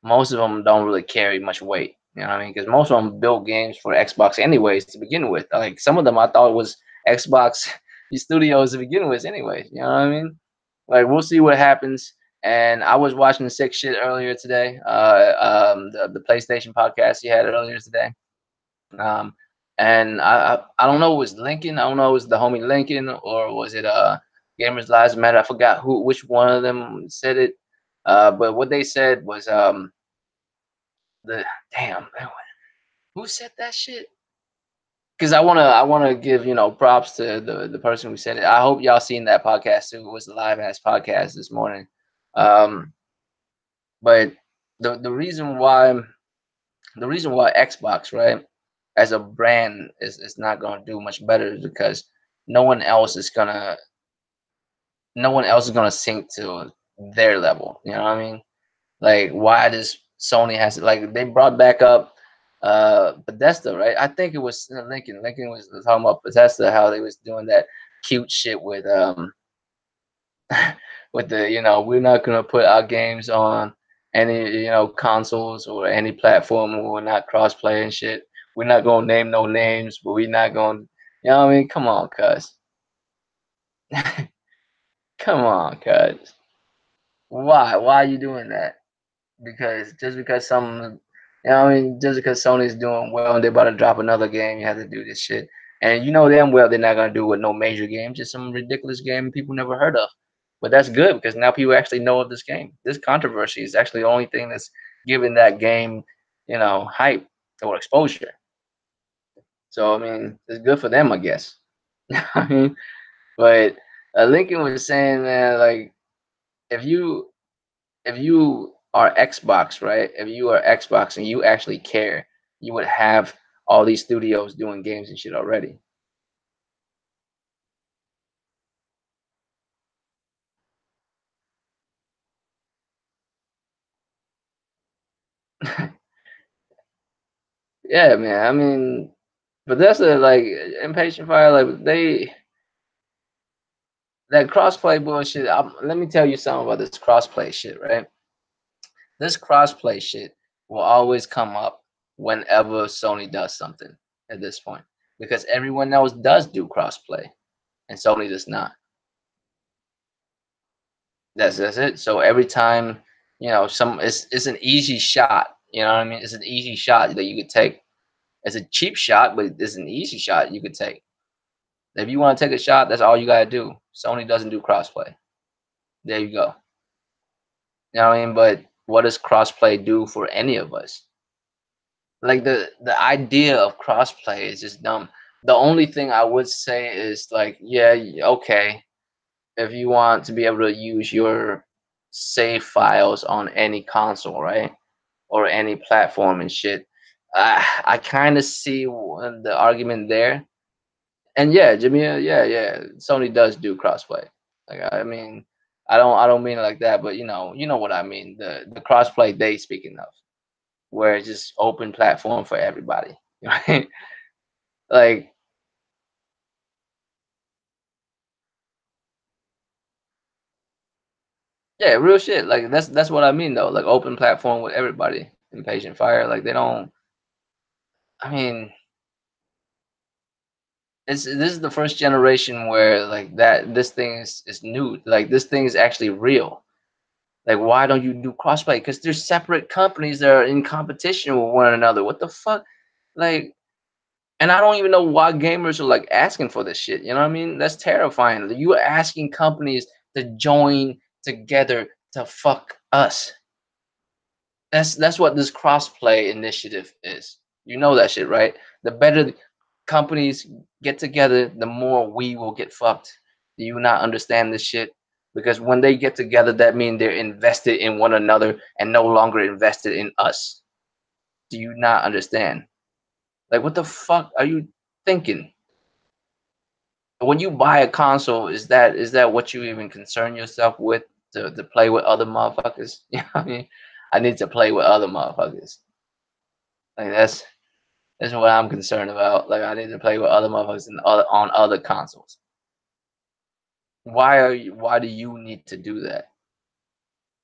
Most of them don't really carry much weight. You know what I mean? Because most of them built games for Xbox anyways to begin with. Like some of them, I thought was Xbox studios to begin with, anyways. You know what I mean? Like we'll see what happens. And I was watching the sick shit earlier today. The PlayStation podcast you had earlier today. Um, and I don't know, it was Lincoln. I don't know, it was the homie Lincoln, or was it Gamers Lives Matter. I forgot who which one of them said it. But what they said was the damn, who said that shit? Because I wanna give, props to the person who said it. I hope y'all seen that podcast too. It was a live ass podcast this morning. Um, but the reason why Xbox, right, as a brand is not gonna do much better is because no one else is gonna no one else is gonna sink to their level. You know what I mean? Like, why does Sony has like they brought back up Bethesda, right? I think it was Lincoln. Lincoln was talking about Bethesda, how they was doing that cute shit with with the, we're not gonna put our games on any, consoles or any platform, or we're not crossplay and shit. We're not gonna name no names, but we're not gonna, you know what I mean? Come on, cuz. Come on, cuz. Why? Why are you doing that? Because just because some, what I mean, just because Sony's doing well and they're about to drop another game, you have to do this shit. And you know damn well they're not gonna do with no major game, just some ridiculous game people never heard of. But that's good because now people actually know of this game. This controversy is actually the only thing that's giving that game, hype or exposure. So I mean, it's good for them, I guess. I mean, but Lincoln was saying, man, like if you if you are Xbox, right? If you are Xbox and you actually care, you would have all these studios doing games and shit already. Yeah, man. I mean, but that's a like impatient fire. Like that crossplay bullshit. Let me tell you something about this crossplay shit, right? This crossplay shit will always come up whenever Sony does something at this point, because everyone else does do crossplay and Sony does not. That's it. So every time, it's an easy shot. You know what I mean? It's an easy shot that you could take. It's a cheap shot, but it's an easy shot you could take. If you want to take a shot, that's all you gotta do. Sony doesn't do crossplay. There you go. You know what I mean? But what does crossplay do for any of us? Like the idea of crossplay is just dumb. The only thing I would say is like, yeah, okay, if you want to be able to use your save files on any console, right? Or any platform and shit. I kind of see the argument there. And yeah, Jimmy, yeah, Sony does do crossplay. Like, I mean, I don't mean it like that, but you know what I mean. The crossplay they speaking of, where it's just open platform for everybody. Right? Like, yeah, real shit. Like that's what I mean though. Like open platform with everybody. Impatient fire. Like they don't. I mean, this is the first generation where like that this thing is new. Like this thing is actually real. Like why don't you do crossplay? Because there's separate companies that are in competition with one another. What the fuck? Like, and I don't even know why gamers are like asking for this shit. You know what I mean? That's terrifying. You are asking companies to join together to fuck us. That's what this crossplay initiative is. You know that shit, right? The better companies get together, the more we will get fucked. Do you not understand this shit? Because when they get together, that means they're invested in one another and no longer invested in us. Do you not understand? Like, what the fuck are you thinking? When you buy a console, is that what you even concern yourself with to play with other motherfuckers? You know what I mean? I need to play with other motherfuckers. Like that's what I'm concerned about. Like I need to play with other motherfuckers on other consoles. Why do you need to do that?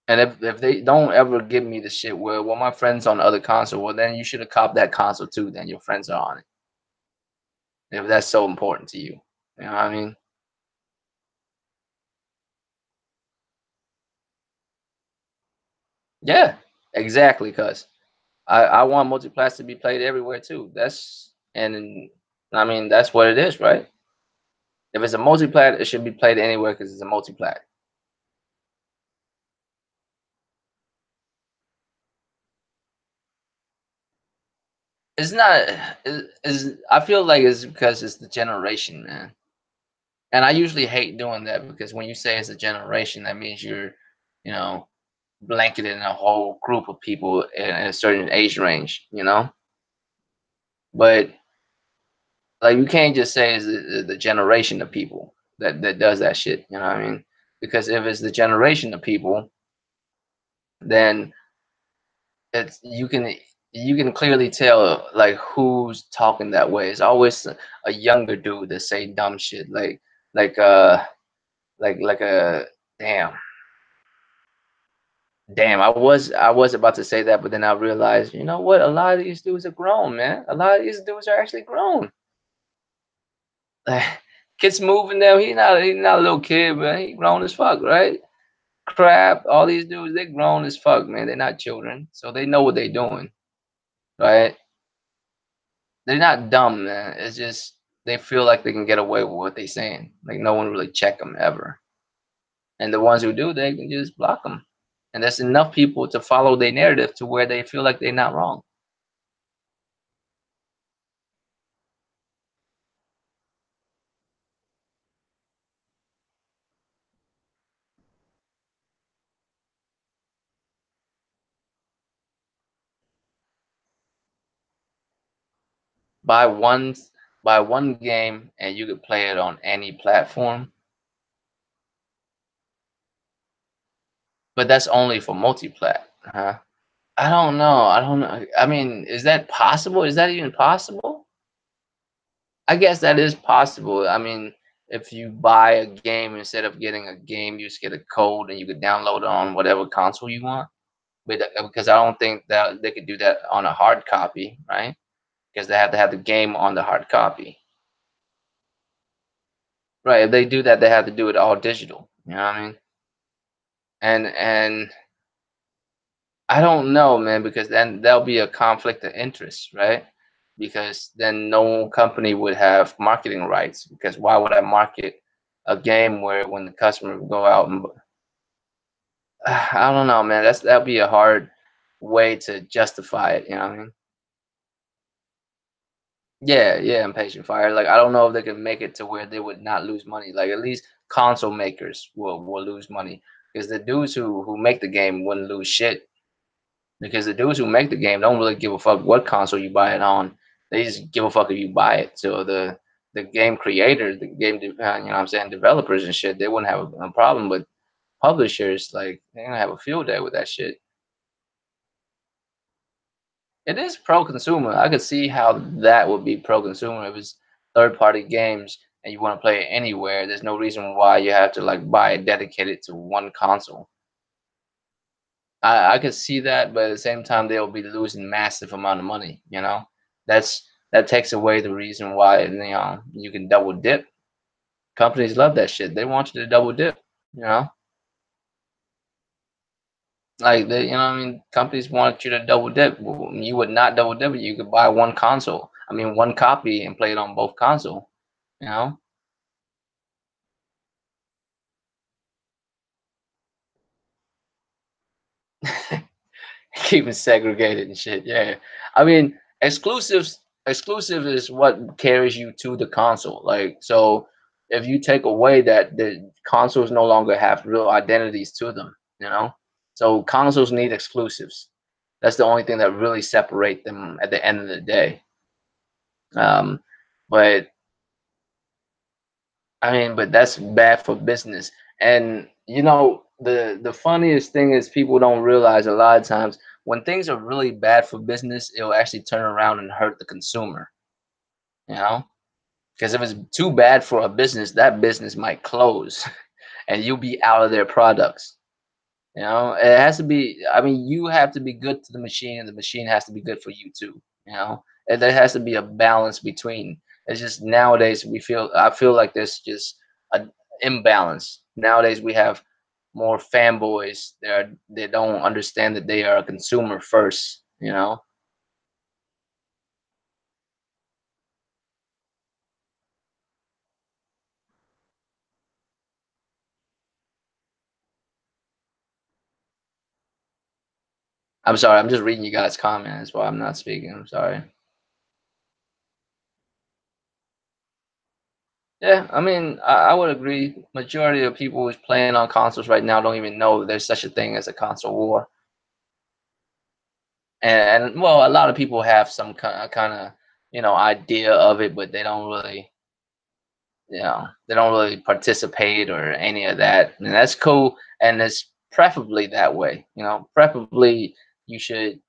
And if they don't ever give me the shit where well my friends on the other console, well then you should have copped that console too. Then your friends are on it. If that's so important to you. You know what I mean? Yeah, exactly, cuz I want multiplayer to be played everywhere too. That's and I mean, that's what it is, right? If it's a multiplat, it should be played anywhere because it's a multiplat. It's not. I feel like it's because it's the generation, man. And I usually hate doing that because when you say it's a generation, that means you're, you know, blanketing a whole group of people in a certain age range, you know. But like, you can't just say it's the generation of people that does that shit. You know what I mean? Because if it's the generation of people, then it's you can clearly tell like who's talking that way. It's always a younger dude that say dumb shit like like a damn damn. I was about to say that, but then I realized, you know what? A lot of these dudes are grown, man. A lot of these dudes are actually grown. Kids moving them. He not a little kid, man. He grown as fuck, right? Crap. All these dudes, they grown as fuck, man. They're not children, so they know what they're doing, right? They're not dumb, man. It's just they feel like they can get away with what they're saying. Like no one really check them ever, and the ones who do, they can just block them. And there's enough people to follow their narrative to where they feel like they're not wrong. Buy one buy one game and you could play it on any platform, but that's only for multiplat, huh? I don't know. I don't know. I mean, is that possible? Is that even possible? I guess that is possible. I mean, if you buy a game instead of getting a game, you just get a code and you could download it on whatever console you want. But because I don't think that they could do that on a hard copy, right? Because they have to have the game on the hard copy, right? If they do that, they have to do it all digital. You know what I mean? And I don't know, man, because then there'll be a conflict of interest, right? Because then no company would have marketing rights. Because why would I market a game where when the customer would go out and I don't know, man. That'll be a hard way to justify it. You know what I mean? Yeah, yeah, impatient fire. Like I don't know if they can make it to where they would not lose money. Like at least console makers will lose money because the dudes who make the game wouldn't lose shit because the dudes who make the game don't really give a fuck what console you buy it on. They just give a fuck if you buy it. So the game creators, you know what I'm saying, developers and shit, they wouldn't have a problem. But publishers, like, they're gonna have a field day with that shit. It is pro consumer. I could see how that would be pro consumer if it's third party games and you want to play it anywhere. There's no reason why you have to like buy it dedicated to one console. I could see that, but at the same time, they'll be losing massive amount of money. You know, that takes away the reason why you can double dip. Companies love that shit. They want you to double dip. You know, like you know, what I mean, companies want you to double dip. You would not double dip. You could buy one console. I mean, one copy and play it on both console. You know, keep it segregated and shit. Yeah, I mean, exclusive is what carries you to the console. Like, so if you take away that, the consoles no longer have real identities to them. You know, so consoles need exclusives. That's the only thing that really separate them at the end of the day. Um, but I mean, but that's bad for business. And the funniest thing is people don't realize a lot of times when things are really bad for business, it'll actually turn around and hurt the consumer. You know, because if it's too bad for a business, that business might close, and you'll be out of their products. You know, it has to be. I mean, you have to be good to the machine, and the machine has to be good for you too. You know, and there has to be a balance between. It's just nowadays I feel like there's just an imbalance. Nowadays we have more fanboys. They don't understand that they are a consumer first. You know, I'm sorry. I'm just reading you guys' comments while I'm not speaking. I'm sorry. Yeah, I mean, I would agree. Majority of people who's playing on consoles right now don't even know there's such a thing as a console war. And well, a lot of people have some kind of idea of it, but they don't really they don't really participate or any of that, and that's cool. And it's preferably that way. Preferably you should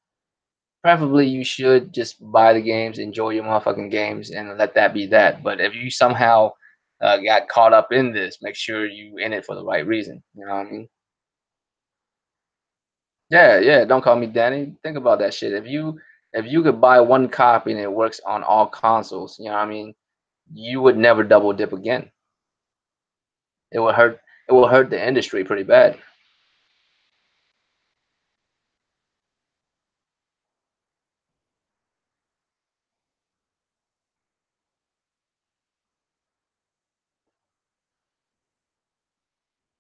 you should just buy the games, enjoy your motherfucking games, and let that be that. But if you somehow got caught up in this, make sure you in it for the right reason. You know what I mean? Yeah, yeah. Don't call me Danny. Think about that shit. If you could buy one copy and it works on all consoles, you know what I mean? You would never double dip again. It would hurt. It will hurt the industry pretty bad.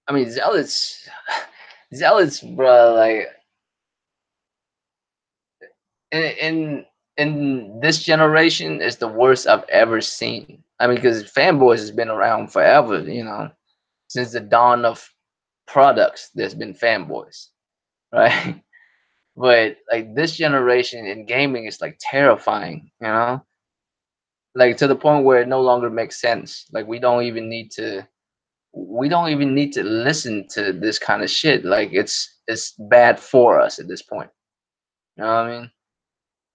I mean, zealots, zealots, bro. Like in this generation is the worst I've ever seen. I mean, because fanboys has been around forever. Since the dawn of products, there's been fanboys, right? But like this generation in gaming is like terrifying. Like to the point where it no longer makes sense. Like we don't even need to listen to this kind of shit. Like it's bad for us at this point. You know what I mean?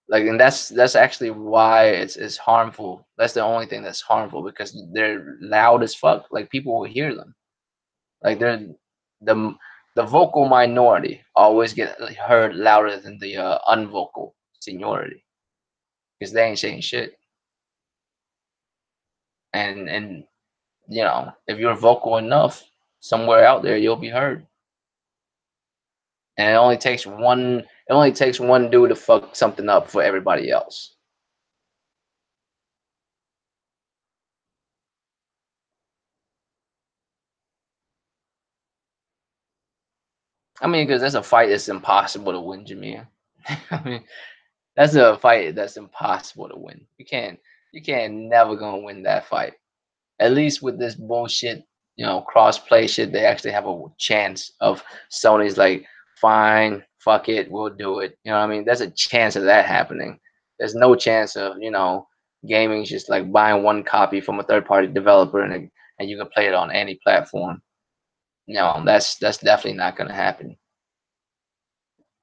Like, and that's actually why it's harmful. That's the only thing that's harmful because they're loud as fuck. Like people will hear them. Like they're the the vocal minority always get heard louder than the unvocal seniority because they ain't saying shit. And if you're vocal enough, somewhere out there you'll be heard. And it only takes one dude to fuck something up for everybody else. I mean, because that's a fight that's impossible to win, Jameer. I mean, that's a fight that's impossible to win. You can't never gonna win that fight. At least with this bullshit, cross play shit, they actually have a chance of Sony's like, fine, fuck it, we'll do it. You know what I mean? There's a chance of that happening. There's no chance of, gaming just like buying one copy from a third party developer and you can play it on any platform. No, that's definitely not gonna happen.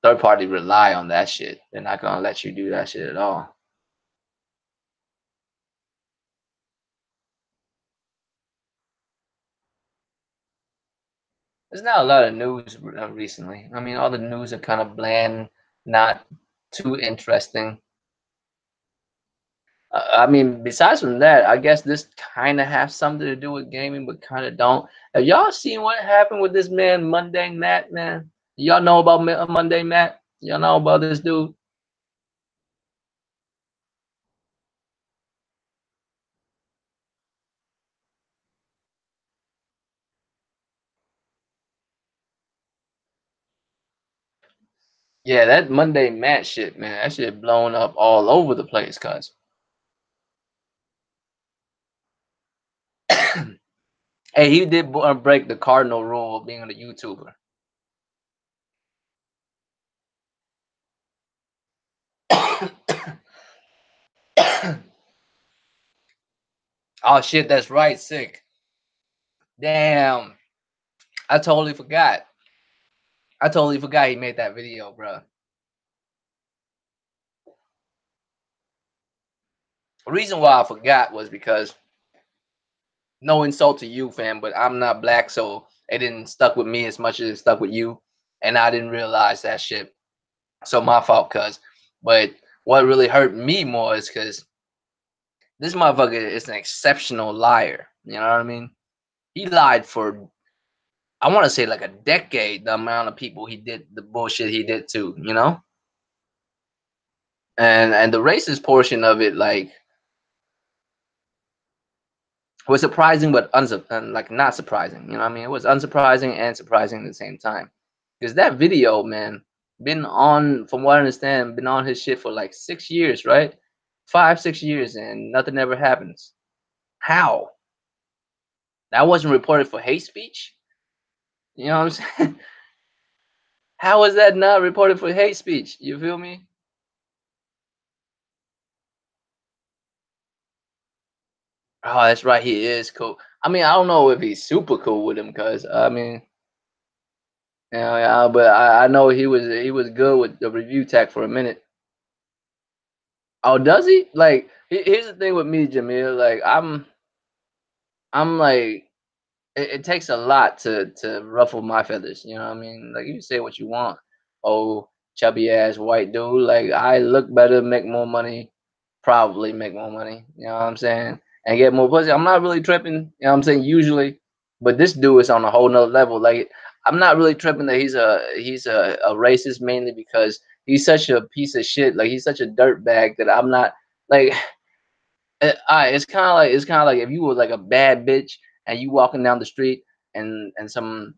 Third party rely on that shit. They're not gonna let you do that shit at all. There's not a lot of news recently. I mean, all the news are kind of bland, not too interesting. I mean, besides from that, I guess this kind of has something to do with gaming, but kind of don't. Have y'all seen what happened with this man, Monday Matt? Man, y'all know about Monday Matt? Y'all know about this dude? Yeah, that Monday Matt shit, man. That shit blown up all over the place, cuz. Hey, he did break the cardinal rule of being a YouTuber. Oh shit, that's right, sick. Damn, I totally forgot. I totally forgot he made that video, bro. The reason why I forgot was because no insult to you, fam, but I'm not black, so it didn't stuck with me as much as it stuck with you, and I didn't realize that shit. So my fault, cuz. But what really hurt me more is because this motherfucker is an exceptional liar. You know what I mean? He lied for I want to say like a decade. The amount of people he did the bullshit he did to, and the racist portion of it, like was surprising, but and like not surprising. You know what I mean? It was unsurprising and surprising at the same time. Because that video, man. been on, from what I understand, been on his shit for like 6 years, right? 5, 6 years, and nothing ever happens. How? That wasn't reported for hate speech? You know what I'm saying? How is that not reported for hate speech? You feel me? Oh, that's right. He is cool. I mean, I don't know if he's super cool with him, cause I mean, yeah, but I know he was good with the review tech for a minute. Oh, does he? Like, here's the thing with me, Jamil. Like, I'm like, it takes a lot to ruffle my feathers. You know what I mean? Like, you can say what you want. Oh, chubby ass white dude. Like, I look better, make more money, probably make more money. You know what I'm saying? And get more pussy. I'm not really tripping. You know what I'm saying? Usually, but this dude is on a whole nother level. Like, I'm not really tripping that he's a racist, mainly because he's such a piece of shit. Like, he's such a dirt bag that I'm not like. Alright, it's kind of like if you were like a bad bitch and you walking down the street and some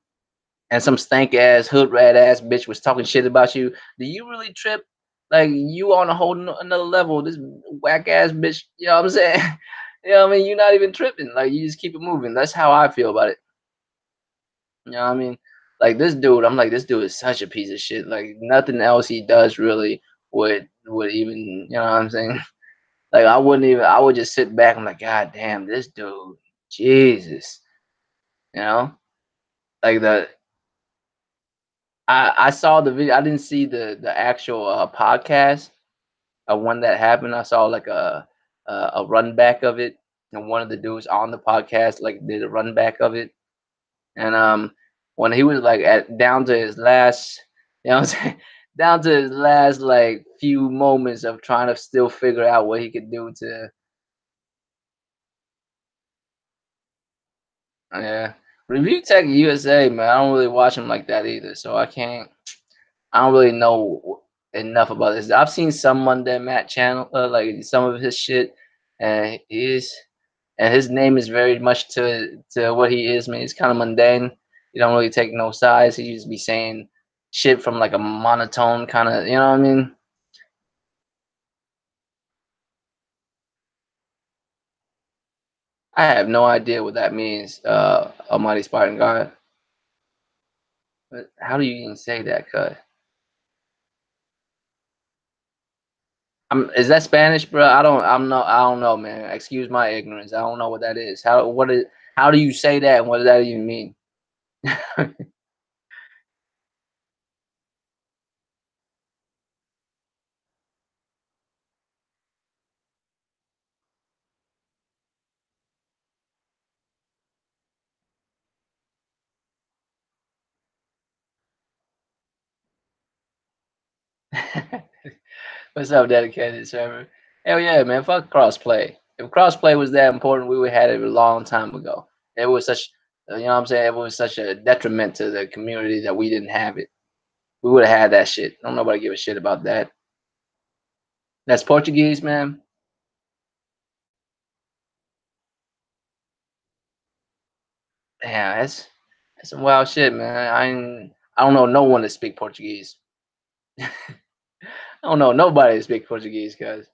stank ass hood rat ass bitch was talking shit about you. Do you really trip? Like, you on a whole another level. This whack ass bitch. You know what I'm saying? You know what I mean? You're not even tripping. Like, you just keep it moving. That's how I feel about it. You know what I mean? Like, this dude, I'm like, this dude is such a piece of shit. Like, nothing else he does really would even, you know what I'm saying? Like, I wouldn't even. I would just sit back. I'm like, God damn, this dude, Jesus, you know. Like, I saw the video. I didn't see the actual podcast of when that happened. I saw like a run back of it, and one of the dudes on the podcast like did a run back of it. And when he was like at down to his last, you know what I'm saying, down to his last like few moments of trying to still figure out what he could do to. Yeah. Review Tech USA, man. I don't really watch him like that either, so I can't. I don't really know enough about this. I've seen some Monday Matt channel, like some of his shit, and his name is very much to what he is, man. He's kind of mundane. He don't really take no sides. He just be saying shit from like a monotone kind of, you know what I mean? I have no idea what that means. Almighty Spartan God. But how do you even say that? Cuz is that Spanish, bro? I don't know, man. Excuse my ignorance. I don't know what that is. How do you say that and what does that even mean? What's up, dedicated server? Hell yeah, man. Fuck crossplay. If crossplay was that important, we would have had it a long time ago. It was such, you know what I'm saying? It was such a detriment to the community that we didn't have it. We would have had that shit. Don't nobody give a shit about that. That's Portuguese, man. Damn, that's some wild shit, man. I don't know no one that speak Portuguese. I don't know nobody that speak Portuguese, cuz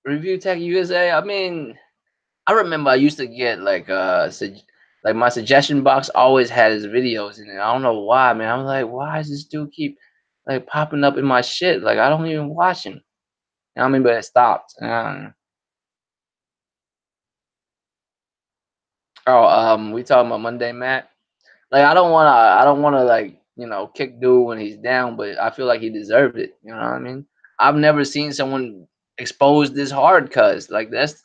Review Tech USA. I mean, I remember I used to get like like my suggestion box always had his videos in it. I don't know why, man. I'm like, why does this dude keep like popping up in my shit? Like, I don't even watch him. You know what I mean? But it stopped. Oh, we talking about Monday Matt. Like, I don't wanna like, kick dude when he's down, but I feel like he deserved it. You know what I mean? I've never seen someone exposed this hard, cuz like that's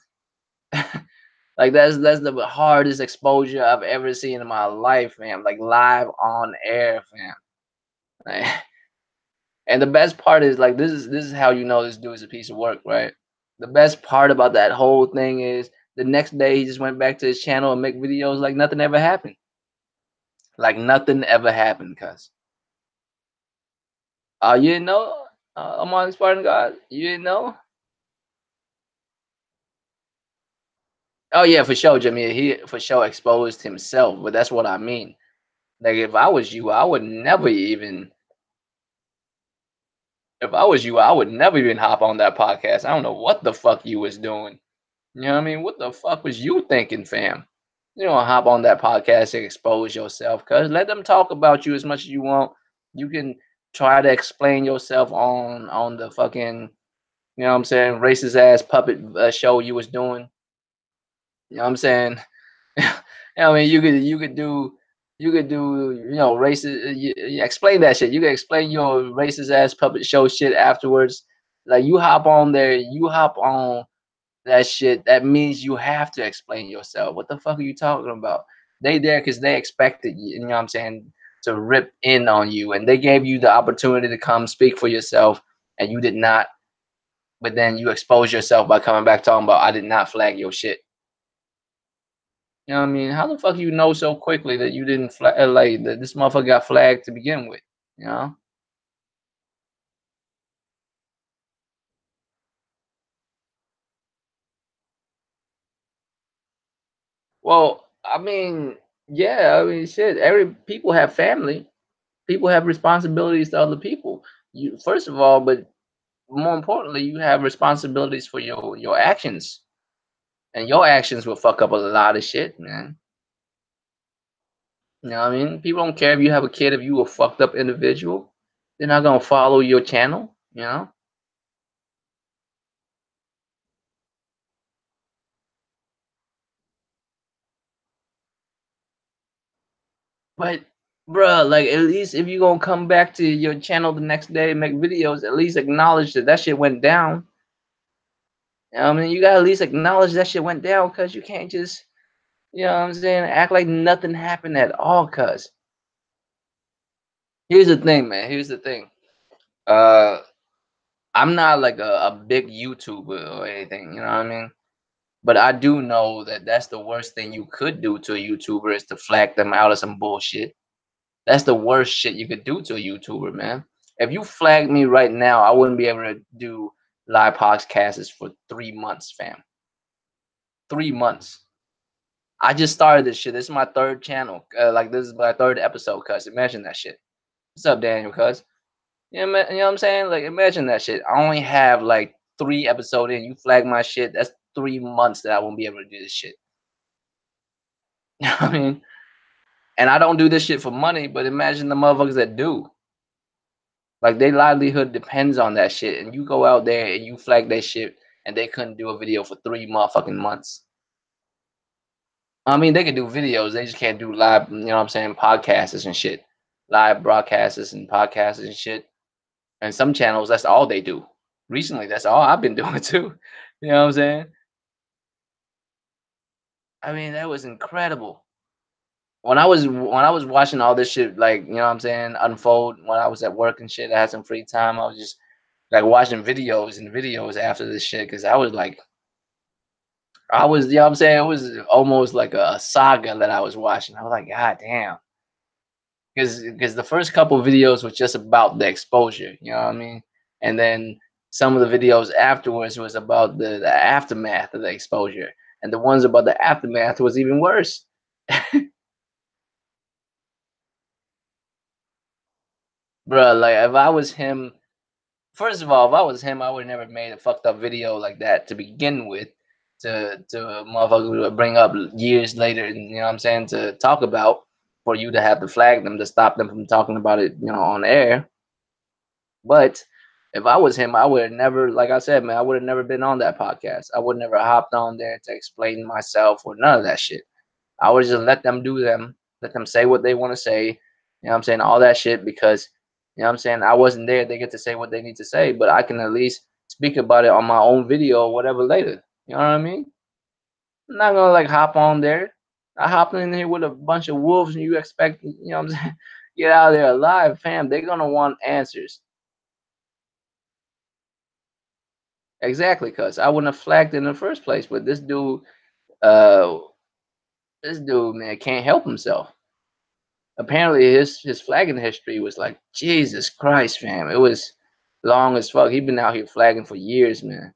like that's the hardest exposure I've ever seen in my life, fam. Like, live on air, fam. Like, and the best part is like this is how you know this dude is a piece of work, right? The best part about that whole thing is the next day he just went back to his channel and make videos like nothing ever happened. Like nothing ever happened, cuz. You didn't know? I'm on Spartan God. You didn't know? Oh yeah, for sure, Jimmy. He for sure exposed himself, but that's what I mean. Like if I was you, I would never even. If I was you, I would never even hop on that podcast. I don't know what the fuck you was doing. You know what I mean? What the fuck was you thinking, fam? You don't hop on that podcast and expose yourself, cuz let them talk about you as much as you want. You can try to explain yourself on the fucking, you know what I'm saying, racist ass puppet show you was doing. You know what I'm saying? I mean, you could do racist. You explain that shit. You can explain your racist ass puppet show shit afterwards. Like you hop on there, you hop on that shit. That means you have to explain yourself. What the fuck are you talking about? They there because they expected you know what I'm saying, to rip in on you, and they gave you the opportunity to come speak for yourself, and you did not. But then you expose yourself by coming back talking about I did not flag your shit. You know what I mean? How the fuck you know so quickly that you didn't flag like that this motherfucker got flagged to begin with? You know? Well, I mean, yeah, I mean, shit. Every people have family. People have responsibilities to other people. You first of all, but more importantly, you have responsibilities for your actions, and your actions will fuck up a lot of shit, man. You know what I mean? People don't care if you have a kid. If you a fucked up individual, they're not gonna follow your channel. You know? But bruh, like at least if you gonna come back to your channel the next day and make videos, at least acknowledge that that shit went down. You know what I mean, you gotta at least acknowledge that shit went down because you can't just, you know what I'm saying, act like nothing happened at all. Cause here's the thing, man. Here's the thing. Uh, I'm not like a big YouTuber or anything. You know what I mean? But I do know that that's the worst thing you could do to a YouTuber is to flag them out of some bullshit. That's the worst shit you could do to a YouTuber, man. If you flagged me right now, I wouldn't be able to do live podcasts for 3 months, fam. 3 months. I just started this shit. This is my third channel. Like this is my third episode, cuz. Imagine that shit. What's up, Daniel, cuz? You know what I'm saying? Like, imagine that shit. I only have like 3 episodes in. You flag my shit. That's 3 months that I won't be able to do this shit. You know what I mean? And I don't do this shit for money, but imagine the motherfuckers that do. Like their livelihood depends on that shit, and you go out there and you flag that shit, and they couldn't do a video for 3 motherfucking months. I mean, they can do videos, they just can't do live. You know what I'm saying? Podcasts and shit, live broadcasts and podcasts and shit. And some channels, that's all they do. Recently, that's all I've been doing too. You know what I'm saying? I mean, that was incredible. When I was watching all this shit, like you know what I'm saying, unfold when I was at work and shit, I had some free time. I was just like watching videos and videos after this shit because I was like, you know what I'm saying? It was almost like a saga that I was watching. I was like, God damn. Because the first couple videos was just about the exposure, you know what I mean? And then some of the videos afterwards was about the aftermath of the exposure. And the ones about the aftermath was even worse. Bruh, like if I was him, first of all, if I was him, I would have never made a fucked up video like that to begin with. To a motherfucker would bring up years later, you know what I'm saying, to talk about for you to have to flag them to stop them from talking about it, on air. But if I was him, I would have never, like I said, man, I would have never been on that podcast. I would never hopped on there to explain myself or none of that shit. I would just let them do them, let them say what they want to say. You know what I'm saying? All that shit because, you know what I'm saying? I wasn't there. They get to say what they need to say, but I can at least speak about it on my own video or whatever later. You know what I mean? I'm not gonna like hop on there. I hop in here with a bunch of wolves and you expect, you know what I'm saying? Get out of there alive, fam. They're gonna want answers. Exactly, cuz I wouldn't have flagged it in the first place. But uh, this dude, man, can't help himself. Apparently, his flagging history was like Jesus Christ, fam. It was long as fuck. He been out here flagging for years, man.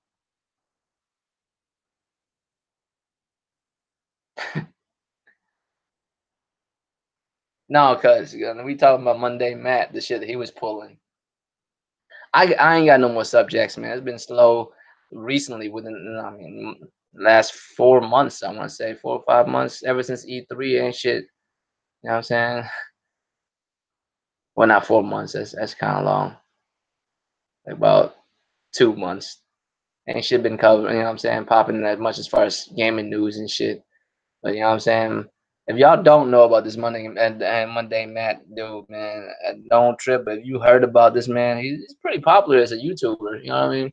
No, cause we talking about Monday Matt, the shit that he was pulling. I ain't got no more subjects, man. It's been slow recently within I mean last 4 months, I wanna say 4 or 5 months, ever since E3 ain't shit. You know what I'm saying? Well, not 4 months, that's kinda long. Like about 2 months. Ain't shit been covered, you know what I'm saying, popping as much as far as gaming news and shit. But you know what I'm saying? If y'all don't know about this Monday Matt dude, man, don't trip. If you heard about this man, he's pretty popular as a YouTuber. You know what I mean?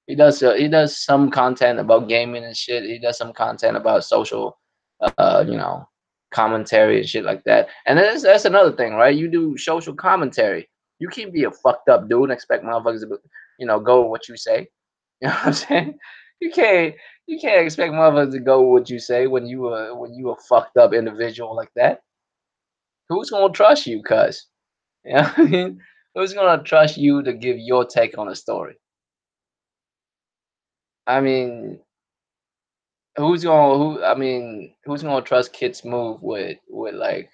He does some content about gaming and shit. He does some content about social, you know, commentary and shit like that. And that's another thing, right? You do social commentary. You can't be a fucked up dude and expect motherfuckers to, go with what you say. You know what I'm saying? You can't you can't expect motherfuckers to go with what you say when you a fucked up individual like that. Who's gonna trust you, cuz? You know what I mean? Who's gonna trust you to give your take on a story? I mean, who's gonna trust Kids Move with like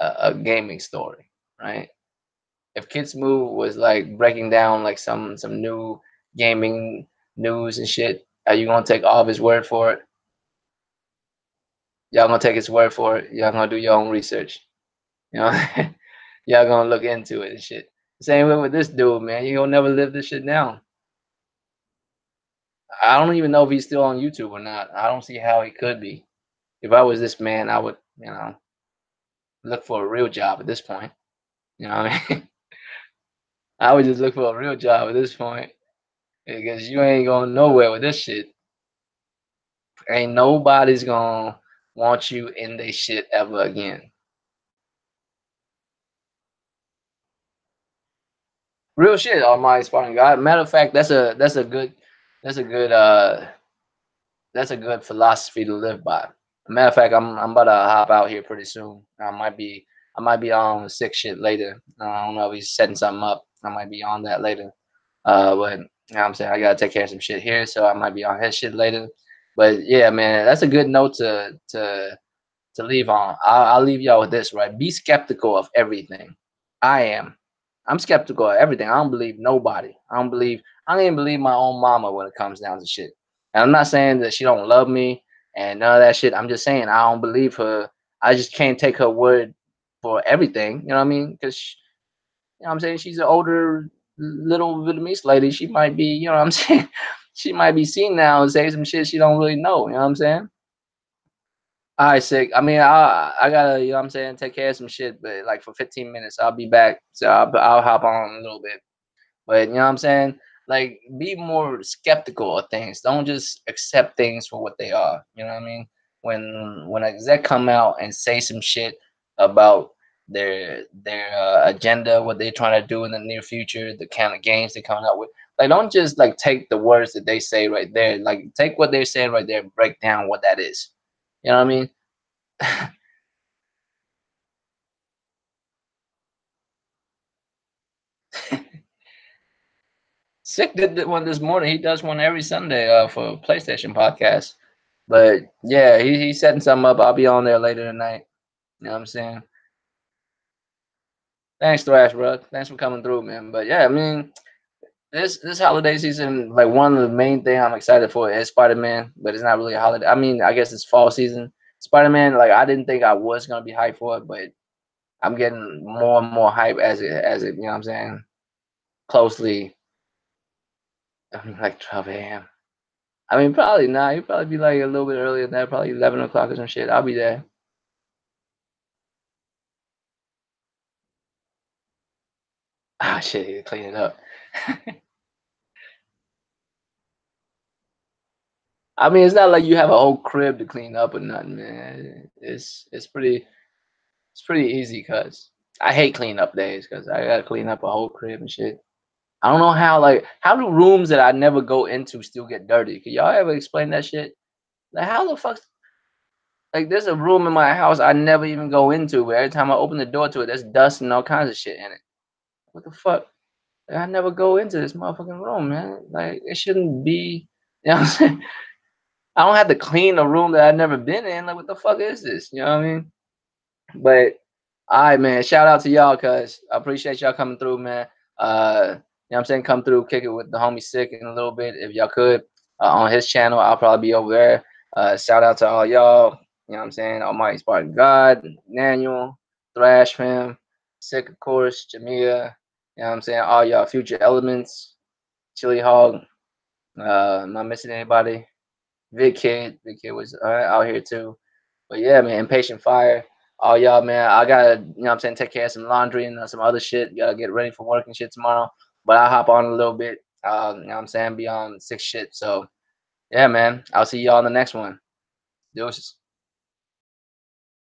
a gaming story, right? If Kids Move was like breaking down like some new gaming news and shit, are you gonna take all of his word for it? Y'all gonna take his word for it. Y'all gonna do your own research. You know, y'all gonna look into it and shit. Same way with this dude, man. You gonna never live this shit down. I don't even know if he's still on YouTube or not. I don't see how he could be. If I was this man, I would, look for a real job at this point. You know what I mean? I would just look for a real job at this point because you ain't going nowhere with this shit. Ain't nobody's gonna want you in their shit ever again. Real shit, Almighty Spartan God. Matter of fact, that's a good that's a good philosophy to live by. Matter of fact, I'm about to hop out here pretty soon. I might be on sick shit later. I don't know if he's setting something up. I might be on that later. But you know what I'm saying, I gotta take care of some shit here, so I might be on his shit later. But yeah, man, that's a good note to leave on. I'll leave y'all with this, right? Be skeptical of everything. I am. I'm skeptical of everything. I don't believe nobody. I don't even believe my own mama when it comes down to shit. And I'm not saying that she don't love me and none of that shit. I'm just saying I don't believe her. I just can't take her word for everything. You know what I mean? Because you know what I'm saying, she's an older little Vietnamese lady. She might be, you know what I'm saying? She might be seen now and say some shit she don't really know. You know what I'm saying? All right, sick. I mean, I gotta, you know what I'm saying, take care of some shit, but like for 15 minutes, I'll be back. So I'll hop on in a little bit. But you know what I'm saying? Like, be more skeptical of things. Don't just accept things for what they are. You know what I mean? When an exec come out and say some shit about their agenda, what they're trying to do in the near future, the kind of games they're coming out with, like, don't just like take the words that they say right there. Like, take what they're saying right there and break down what that is. You know what I mean? Sick did one this morning. He does one every Sunday for a PlayStation podcast. But yeah, he's setting something up. I'll be on there later tonight. You know what I'm saying? Thanks, Thrash, bro. Thanks for coming through, man. But yeah, I mean, this holiday season, like one of the main thing I'm excited for is Spider-Man, but it's not really a holiday. I mean, I guess it's fall season. Spider-Man, like I didn't think I was gonna be hyped for it, but I'm getting more and more hype as it, you know what I'm saying, closely. I mean, like 12 a.m. I mean, probably not. You'd probably be like a little bit earlier than that, probably 11 o'clock or some shit. I'll be there. Ah, shit, you clean it up. I mean, it's not like you have a whole crib to clean up or nothing, man. It's pretty easy, cause I hate clean up days, cause I gotta clean up a whole crib and shit. I don't know how do rooms that I never go into still get dirty? Can y'all ever explain that shit? Like how the fuck, like there's a room in my house I never even go into, but every time I open the door to it, there's dust and all kinds of shit in it. What the fuck? Like, I never go into this motherfucking room, man. Like it shouldn't be. You know what I'm saying? I don't have to clean a room that I've never been in. Like, what the fuck is this? You know what I mean? But all right, man. Shout out to y'all, cuz I appreciate y'all coming through, man. You know what I'm saying? Come through, kick it with the homie Sick in a little bit if y'all could. On his channel, I'll probably be over there. Shout out to all y'all. You know what I'm saying? Almighty Spartan God, Daniel, Thrash fam, Sick, of course, Jamia. You know what I'm saying? All y'all future elements, Chili Hog. Am I missing anybody? Big Kid was out here too. But yeah, man, Impatient Fire. All y'all, man. I gotta, you know what I'm saying, take care of some laundry and some other shit. Gotta get ready for work and shit tomorrow. But I'll hop on a little bit. You know what I'm saying? Be on sick shit. So yeah, man. I'll see y'all in the next one. Deuces.